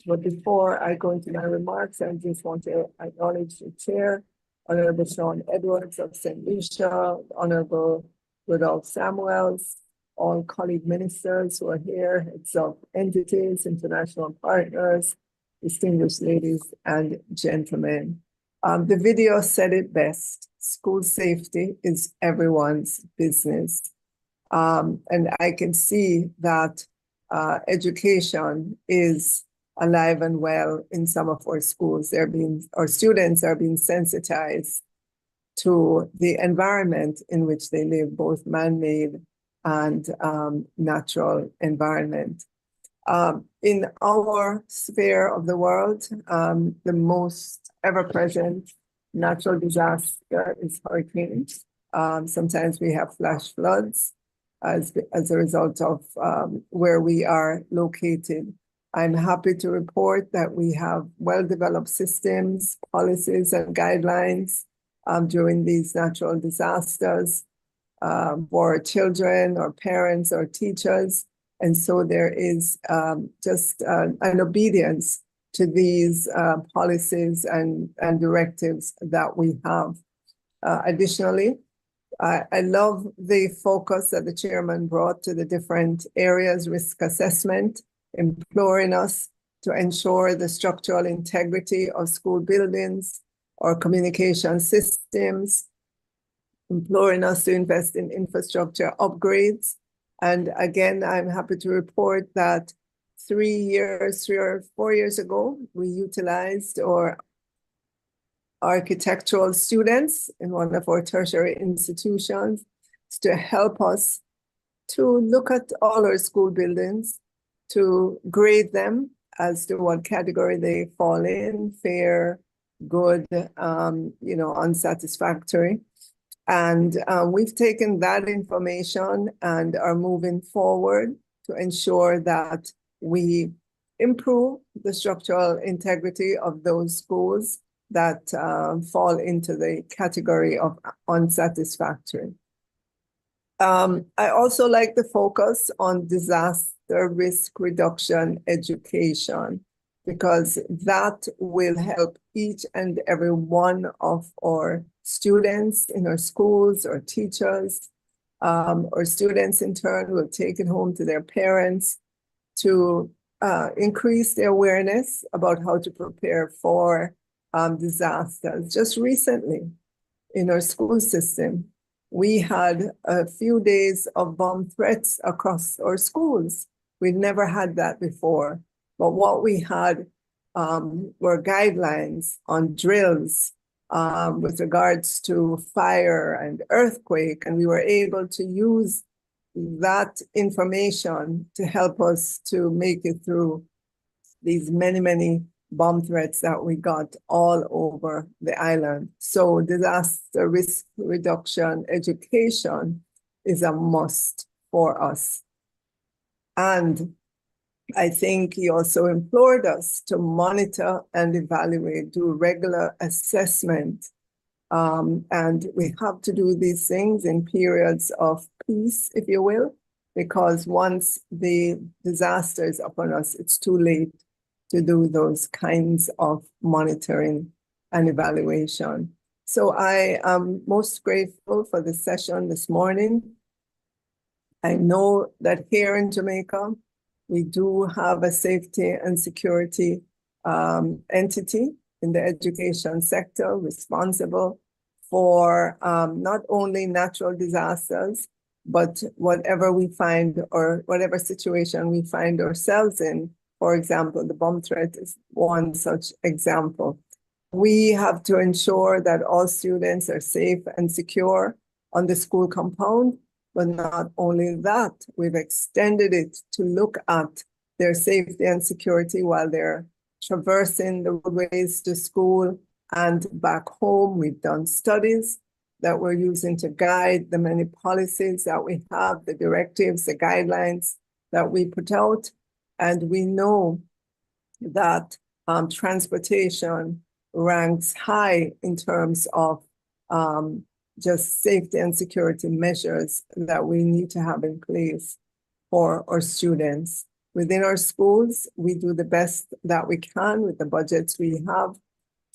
But before I go into my remarks, I just want to acknowledge the chair, Honorable Sean Edwards of St. Lucia, Honorable Rudolph Samuels, all colleague ministers who are here, heads of entities, international partners, distinguished ladies and gentlemen. The video said it best. School safety is everyone's business. And I can see that education is alive and well in some of our schools. Our students are being sensitized to the environment in which they live, both man-made and natural environment. In our sphere of the world, the most ever-present natural disaster is hurricanes. Sometimes we have flash floods as a result of where we are located. I'm happy to report that we have well-developed systems, policies, and guidelines during these natural disasters for our children, our parents, our teachers. And so there is just an obedience to these policies and directives that we have. Additionally, I love the focus that the chairman brought to the different areas, risk assessment, imploring us to ensure the structural integrity of school buildings or communication systems, imploring us to invest in infrastructure upgrades. And again, I'm happy to report that 3 or 4 years ago, we utilized our architectural students in one of our tertiary institutions to help us to look at all our school buildings, to grade them as to what category they fall in, fair, good, unsatisfactory. And we've taken that information and are moving forward to ensure that we improve the structural integrity of those schools that fall into the category of unsatisfactory. I also like the focus on disaster risk reduction education, because that will help each and every one of our students in our schools, or teachers, or students in turn will take it home to their parents to increase their awareness about how to prepare for disasters. Just recently in our school system, we had a few days of bomb threats across our schools. We'd never had that before. But what we had were guidelines on drills with regards to fire and earthquake, and we were able to use that information to help us to make it through these many, many bomb threats that we got all over the island. So disaster risk reduction education is a must for us. And I think he also implored us to monitor and evaluate, do regular assessment. And we have to do these things in periods of peace, if you will, because once the disaster is upon us, it's too late to do those kinds of monitoring and evaluation. So I am most grateful for the session this morning. I know that here in Jamaica, we do have a safety and security entity in the education sector responsible for not only natural disasters, but whatever we find or whatever situation we find ourselves in. For example, the bomb threat is one such example. We have to ensure that all students are safe and secure on the school compound, but not only that, we've extended it to look at their safety and security while they're traversing the roadways to school and back home. We've done studies that we're using to guide the many policies that we have, the directives, the guidelines that we put out. And we know that transportation ranks high in terms of just safety and security measures that we need to have in place for our students. Within our schools, we do the best that we can with the budgets we have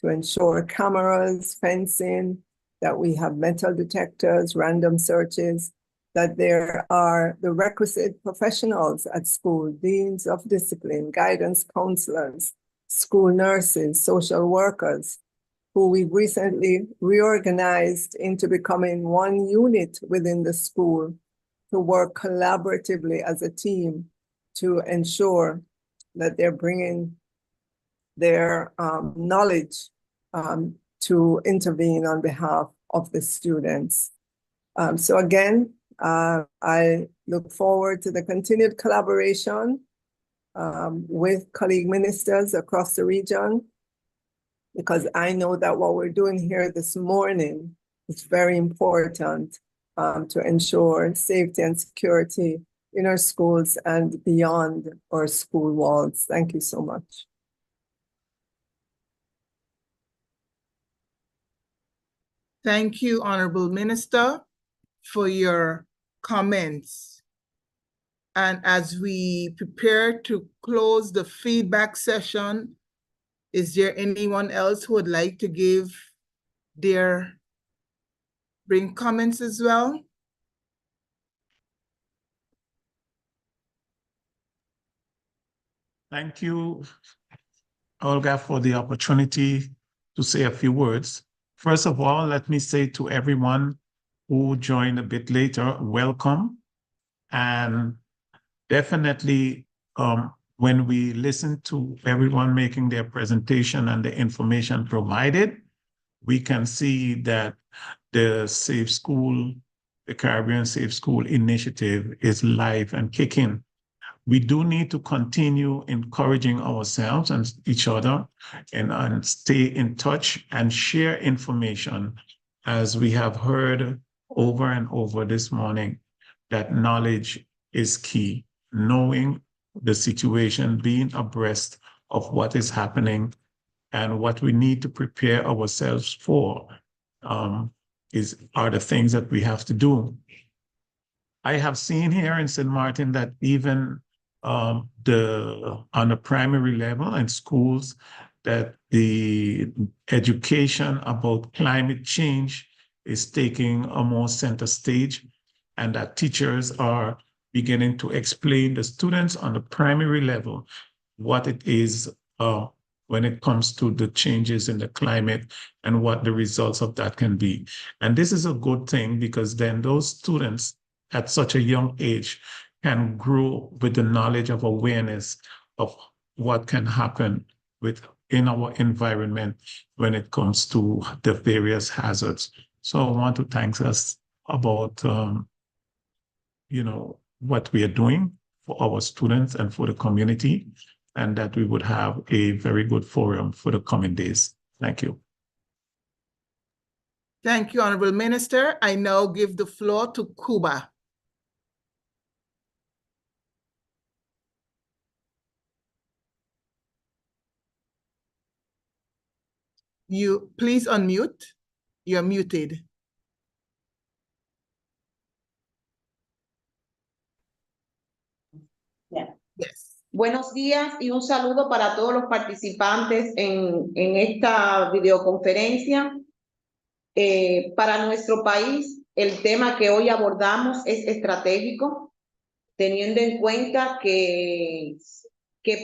to ensure cameras, fencing, that we have metal detectors, random searches, that there are the requisite professionals at school, deans of discipline, guidance counselors, school nurses, social workers, who we've recently reorganized into becoming one unit within the school to work collaboratively as a team to ensure that they're bringing their knowledge to intervene on behalf of the students. So again, I look forward to the continued collaboration with colleague ministers across the region, because I know that what we're doing here this morning is very important to ensure safety and security in our schools and beyond our school walls. Thank you so much. Thank you, Honorable Minister, for your comments. And as we prepare to close the feedback session, is there anyone else who would like to bring comments as well? Thank you, Olga, for the opportunity to say a few words. First of all, let me say to everyone who joined a bit later, welcome. And definitely when we listen to everyone making their presentation and the information provided, we can see that the Safe School, the Caribbean Safe School Initiative is live and kicking. We do need to continue encouraging ourselves and each other and stay in touch and share information, as we have heard over and over this morning, that knowledge is key. Knowing the situation, being abreast of what is happening and what we need to prepare ourselves for are the things that we have to do. I have seen here in St. Martin that even on the primary level in schools, that the education about climate change is taking a more center stage, and that teachers are beginning to explain to students on the primary level what it is when it comes to the changes in the climate and what the results of that can be. And this is a good thing, because then those students at such a young age can grow with the knowledge of awareness of what can happen in our environment when it comes to the various hazards. So I want to thank us about what we are doing for our students and for the community, and that we would have a very good forum for the coming days. Thank you. Thank you, Honorable Minister. I now give the floor to Cuba. You please unmute. You're muted. Yeah. Yes. Buenos días y un saludo para todos los participantes en esta videoconferencia. Para nuestro país, el tema que hoy abordamos es estratégico, teniendo en cuenta que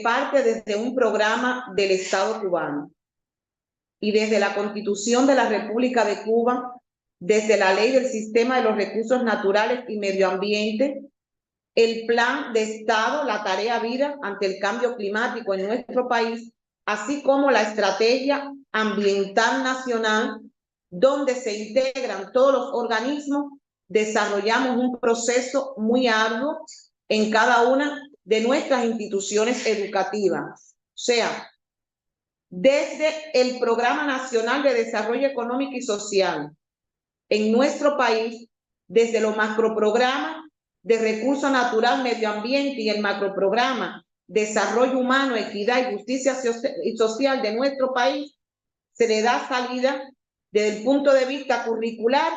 parte desde un programa del Estado cubano y desde la Constitución de la República de Cuba, desde la Ley del Sistema de los Recursos Naturales y Medio Ambiente, el Plan de Estado, la Tarea Vida ante el Cambio Climático en nuestro país, así como la Estrategia Ambiental Nacional, donde se integran todos los organismos. Desarrollamos un proceso muy arduo en cada una de nuestras instituciones educativas. O sea, desde el Programa Nacional de Desarrollo Económico y Social en nuestro país, desde los macroprogramas de Recursos Natural, Medio Ambiente y el macroprograma Desarrollo Humano, Equidad y Justicia Social de nuestro país, se le da salida desde el punto de vista curricular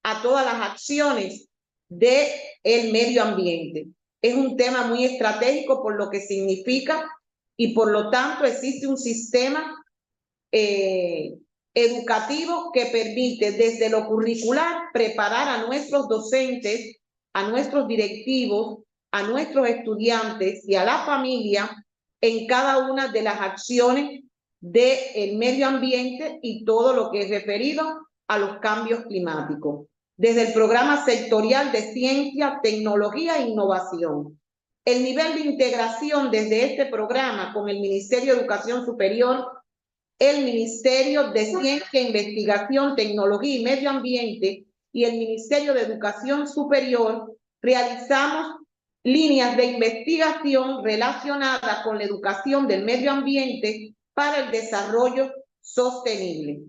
a todas las acciones del medio ambiente. Es un tema muy estratégico por lo que significa, y por lo tanto existe un sistema educativo que permite desde lo curricular preparar a nuestros docentes, a nuestros directivos, a nuestros estudiantes y a la familia en cada una de las acciones del medio ambiente y todo lo que es referido a los cambios climáticos. Desde el programa sectorial de ciencia, tecnología e innovación. El nivel de integración desde este programa con el Ministerio de Educación Superior, el Ministerio de Ciencia, Investigación, Tecnología y Medio Ambiente y el Ministerio de Educación Superior, realizamos líneas de investigación relacionadas con la educación del medio ambiente para el desarrollo sostenible.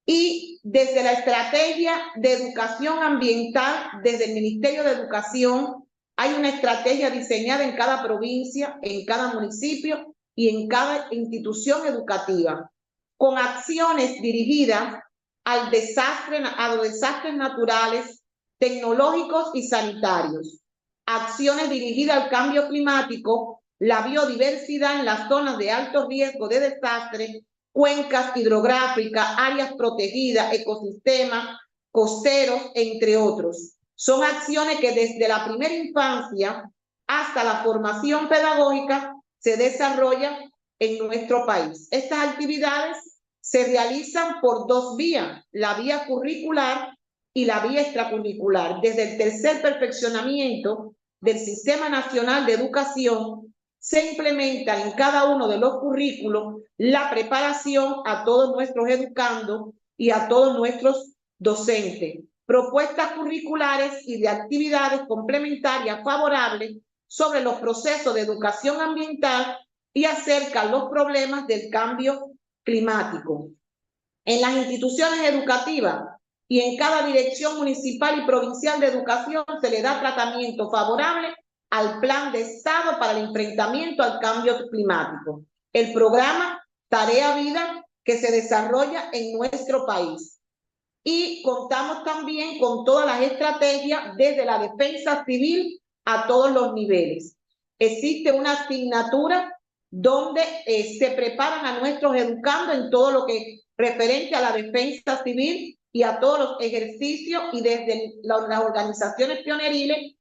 Y desde la estrategia de educación ambiental, desde el Ministerio de Educación, hay una estrategia diseñada en cada provincia, en cada municipio y en cada institución educativa, con acciones dirigidas a los desastres naturales, tecnológicos y sanitarios, acciones dirigidas al cambio climático, la biodiversidad en las zonas de alto riesgo de desastre, cuencas hidrográficas, áreas protegidas, ecosistemas, costeros, entre otros. Son acciones que desde la primera infancia hasta la formación pedagógica se desarrollan en nuestro país. Estas actividades se realizan por dos vías, la vía curricular y la vía extracurricular. Desde el tercer perfeccionamiento del Sistema Nacional de Educación se implementa en cada uno de los currículos la preparación a todos nuestros educandos y a todos nuestros docentes. Propuestas curriculares y de actividades complementarias favorables sobre los procesos de educación ambiental y acerca de los problemas del cambio climático. En las instituciones educativas y en cada dirección municipal y provincial de educación se le da tratamiento favorable al Plan de Estado para el enfrentamiento al cambio climático, el programa Tarea Vida que se desarrolla en nuestro país. Y contamos también con todas las estrategias desde la defensa civil a todos los niveles. Existe una asignatura donde se preparan a nuestros educandos en todo lo que es referente a la defensa civil y a todos los ejercicios y desde las organizaciones pioneriles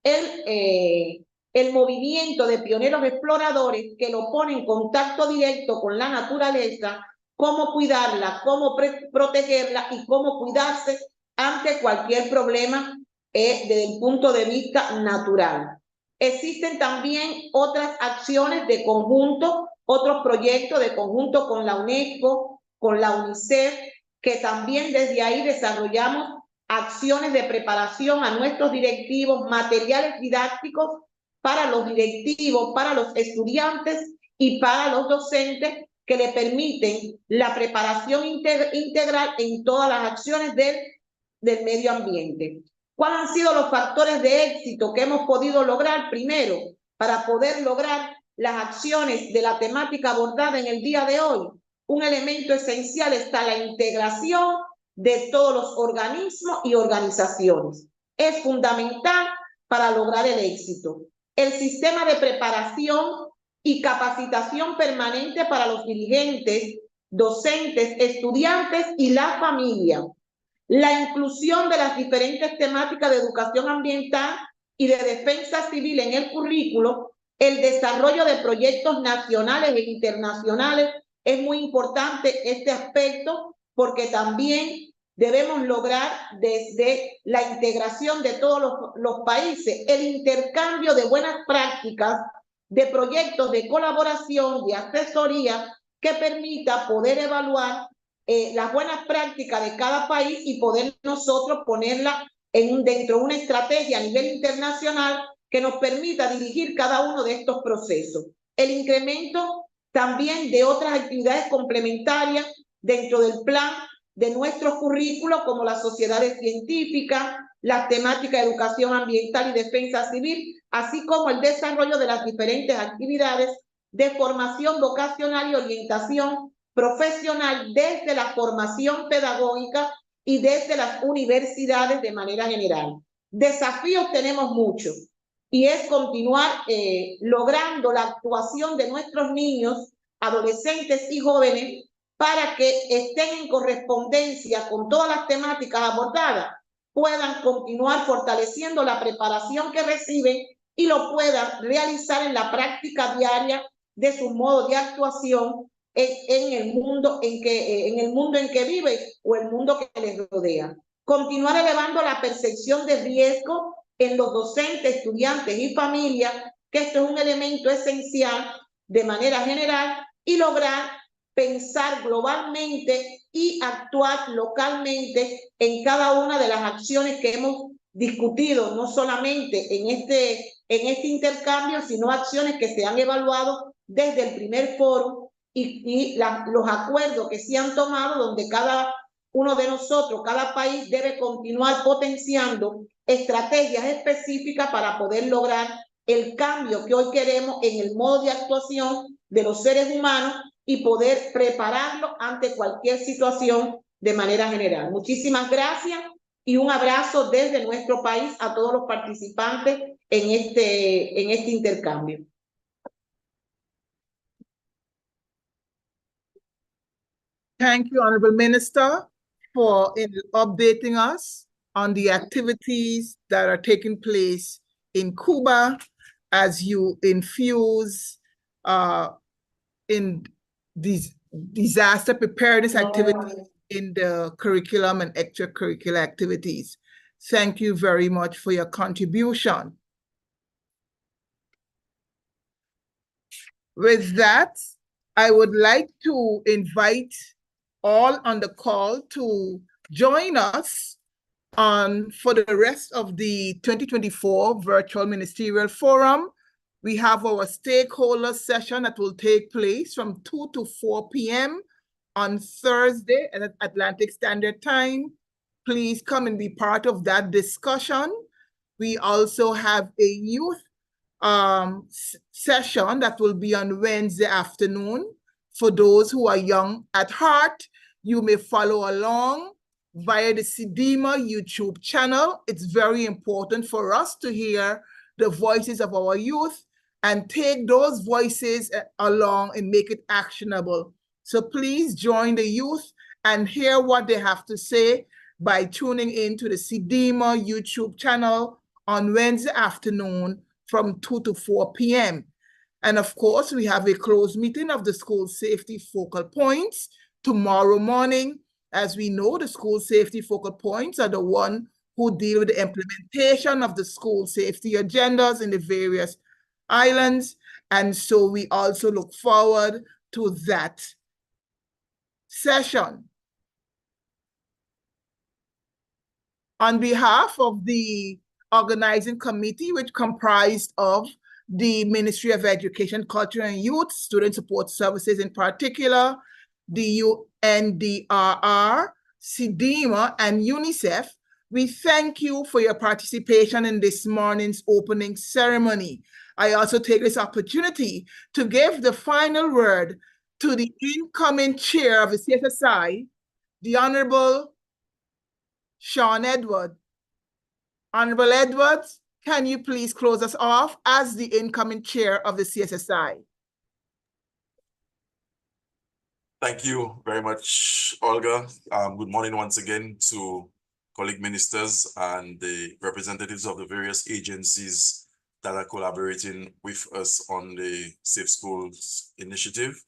el movimiento de pioneros exploradores que lo pone en contacto directo con la naturaleza, cómo cuidarla, cómo protegerla y cómo cuidarse ante cualquier problema desde el punto de vista natural. Existen también otras acciones de conjunto, otros proyectos de conjunto con la UNESCO, con la UNICEF, que también desde ahí desarrollamos acciones de preparación a nuestros directivos, materiales didácticos para los directivos, para los estudiantes y para los docentes que le permiten la preparación integral en todas las acciones del medio ambiente. ¿Cuáles han sido los factores de éxito que hemos podido lograr? Primero, para poder lograr las acciones de la temática abordada en el día de hoy, un elemento esencial está la integración de todos los organismos y organizaciones. Es fundamental para lograr el éxito. El sistema de preparación y capacitación permanente para los dirigentes, docentes, estudiantes y la familia. La inclusión de las diferentes temáticas de educación ambiental y de defensa civil en el currículo, el desarrollo de proyectos nacionales e internacionales. Es muy importante este aspecto porque también debemos lograr desde la integración de todos los países el intercambio de buenas prácticas, de proyectos de colaboración, de asesoría que permita poder evaluar las buenas prácticas de cada país y poder nosotros ponerla dentro de una estrategia a nivel internacional que nos permita dirigir cada uno de estos procesos. El incremento también de otras actividades complementarias dentro del plan de nuestros currículos, como las sociedades científicas, las temáticas de educación ambiental y defensa civil, así como el desarrollo de las diferentes actividades de formación vocacional y orientación profesional desde la formación pedagógica y desde las universidades de manera general. Desafíos tenemos muchos y es continuar logrando la actuación de nuestros niños, adolescentes y jóvenes para que estén en correspondencia con todas las temáticas abordadas, puedan continuar fortaleciendo la preparación que reciben y lo puedan realizar en la práctica diaria de su modo de actuación en el mundo en que vive o el mundo que les rodea. Continuar elevando la percepción de riesgo en los docentes, estudiantes y familias, que esto es un elemento esencial de manera general, y lograr pensar globalmente y actuar localmente en cada una de las acciones que hemos discutido, no solamente en este intercambio, sino acciones que se han evaluado desde el primer foro y los acuerdos que se han tomado, donde cada uno de nosotros, cada país debe continuar potenciando estrategias específicas para poder lograr el cambio que hoy queremos en el modo de actuación de los seres humanos y poder prepararlo ante cualquier situación de manera general. Muchísimas gracias y un abrazo desde nuestro país a todos los participantes en este intercambio. Thank you, Honorable Minister, for updating us on the activities that are taking place in Cuba as you infuse in these disaster preparedness activities in the curriculum and extracurricular activities. Thank you very much for your contribution. With that, I would like to invite all on the call to join us for the rest of the 2024 Virtual Ministerial Forum. We have our stakeholder session that will take place from 2 to 4 p.m. on Thursday at Atlantic Standard Time. Please come and be part of that discussion. We also have a youth session that will be on Wednesday afternoon. For those who are young at heart, you may follow along via the CDIMA YouTube channel. It's very important for us to hear the voices of our youth and take those voices along and make it actionable. So please join the youth and hear what they have to say by tuning into the CDIMA YouTube channel on Wednesday afternoon from 2 to 4 p.m. And of course, we have a closed meeting of the school safety focal points tomorrow morning. As we know, the school safety focal points are the one who deal with the implementation of the school safety agendas in the various islands. And so we also look forward to that session. On behalf of the organizing committee, which comprised of the Ministry of Education, Culture and Youth, Student Support Services in particular, the UNDRR, CDIMA, and UNICEF, we thank you for your participation in this morning's opening ceremony. I also take this opportunity to give the final word to the incoming chair of the CSSI, the Honorable Sean Edwards. Honorable Edwards, can you please close us off as the incoming chair of the CSSI? Thank you very much, Olga. Good morning once again to colleague ministers and the representatives of the various agencies that are collaborating with us on the Safe Schools initiative.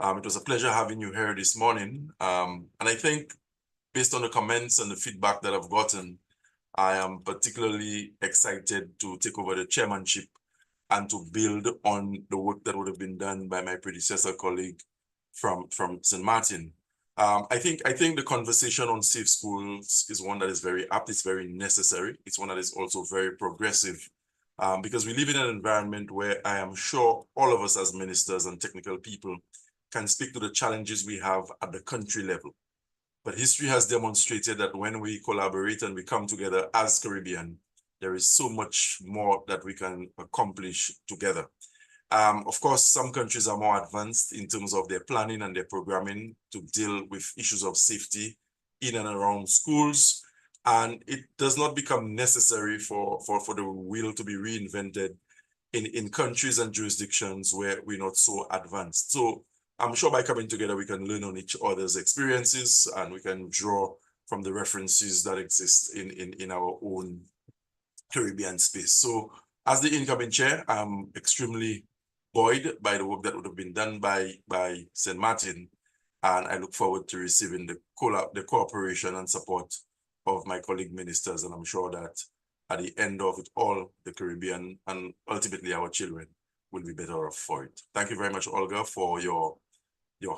It was a pleasure having you here this morning. And I think based on the comments and the feedback that I've gotten, I am particularly excited to take over the chairmanship and to build on the work that would have been done by my predecessor colleague from St. Martin. I think the conversation on safe schools is one that is very apt, it's very necessary. It's one that is also very progressive because we live in an environment where I am sure all of us as ministers and technical people can speak to the challenges we have at the country level. But history has demonstrated that when we collaborate and we come together as Caribbean, there is so much more that we can accomplish together. Of course, some countries are more advanced in terms of their planning and their programming to deal with issues of safety in and around schools. And it does not become necessary for the wheel to be reinvented in countries and jurisdictions where we're not so advanced. So I'm sure by coming together, we can learn on each other's experiences and we can draw from the references that exist in our own Caribbean space. So as the incoming chair, I'm extremely buoyed by the work that would have been done by St. Martin. And I look forward to receiving the cooperation and support of my colleague ministers. And I'm sure that at the end of it all, the Caribbean and ultimately our children will be better off for it. Thank you very much, Olga, for your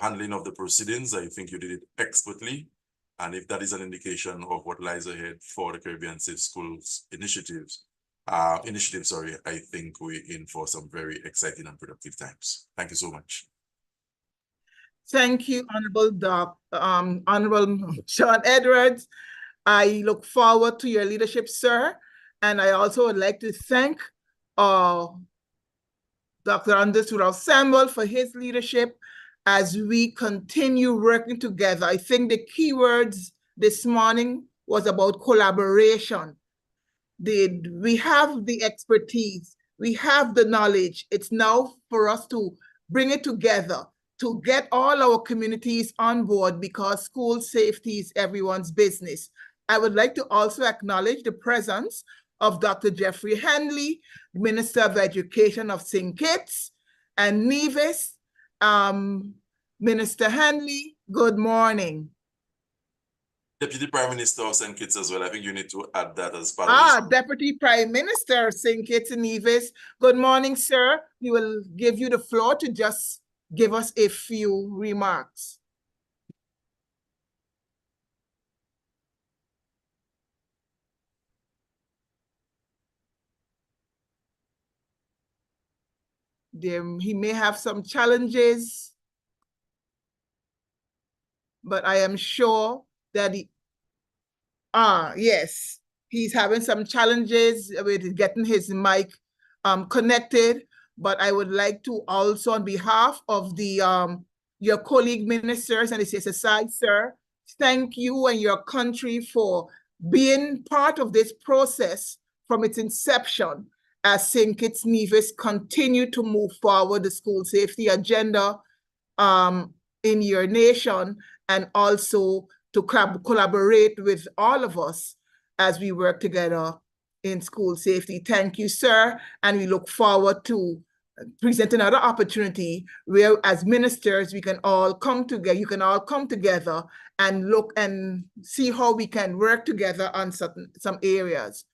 handling of the proceedings. I think you did it expertly. And if that is an indication of what lies ahead for the Caribbean Safe Schools initiative, I think we're in for some very exciting and productive times. Thank you so much. Thank you, Honorable Sean Edwards. I look forward to your leadership, sir. And I also would like to thank Dr. Anders Samble for his leadership as we continue working together. I think the key words this morning was about collaboration. We have the expertise, we have the knowledge. It's now for us to bring it together to get all our communities on board because school safety is everyone's business. I would like to also acknowledge the presence of Dr. Jeffrey Henley, Minister of Education of St. Kitts and Nevis. Minister Henley, good morning. Deputy Prime Minister of St. Kitts as well. I think you need to add that as part of this. Deputy Prime Minister of St. Kitts and Nevis. Good morning, sir. We will give you the floor to just give us a few remarks. He may have some challenges, but I am sure that yes, he's having some challenges with getting his mic connected. But I would like to also, on behalf of the your colleague ministers and the CSSI, sir, thank you and your country for being part of this process from its inception as St. Kitts Nevis continue to move forward the school safety agenda in your nation, and also to collaborate with all of us as we work together in school safety. Thank you, sir. And we look forward to present another opportunity where as ministers, we can all come together, you can all come together and look and see how we can work together on some areas.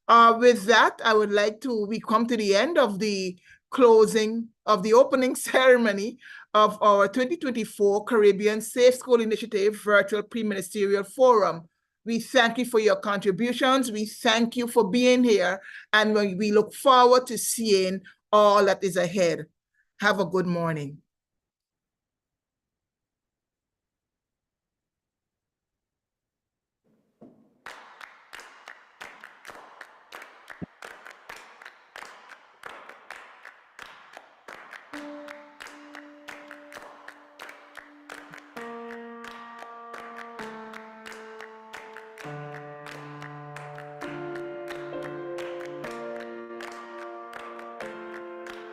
With that, I would like to, we come to the end of the closing of the opening ceremony of our 2024 Caribbean Safe School Initiative Virtual Pre-Ministerial Forum. We thank you for your contributions. We thank you for being here, and we look forward to seeing all that is ahead. Have a good morning.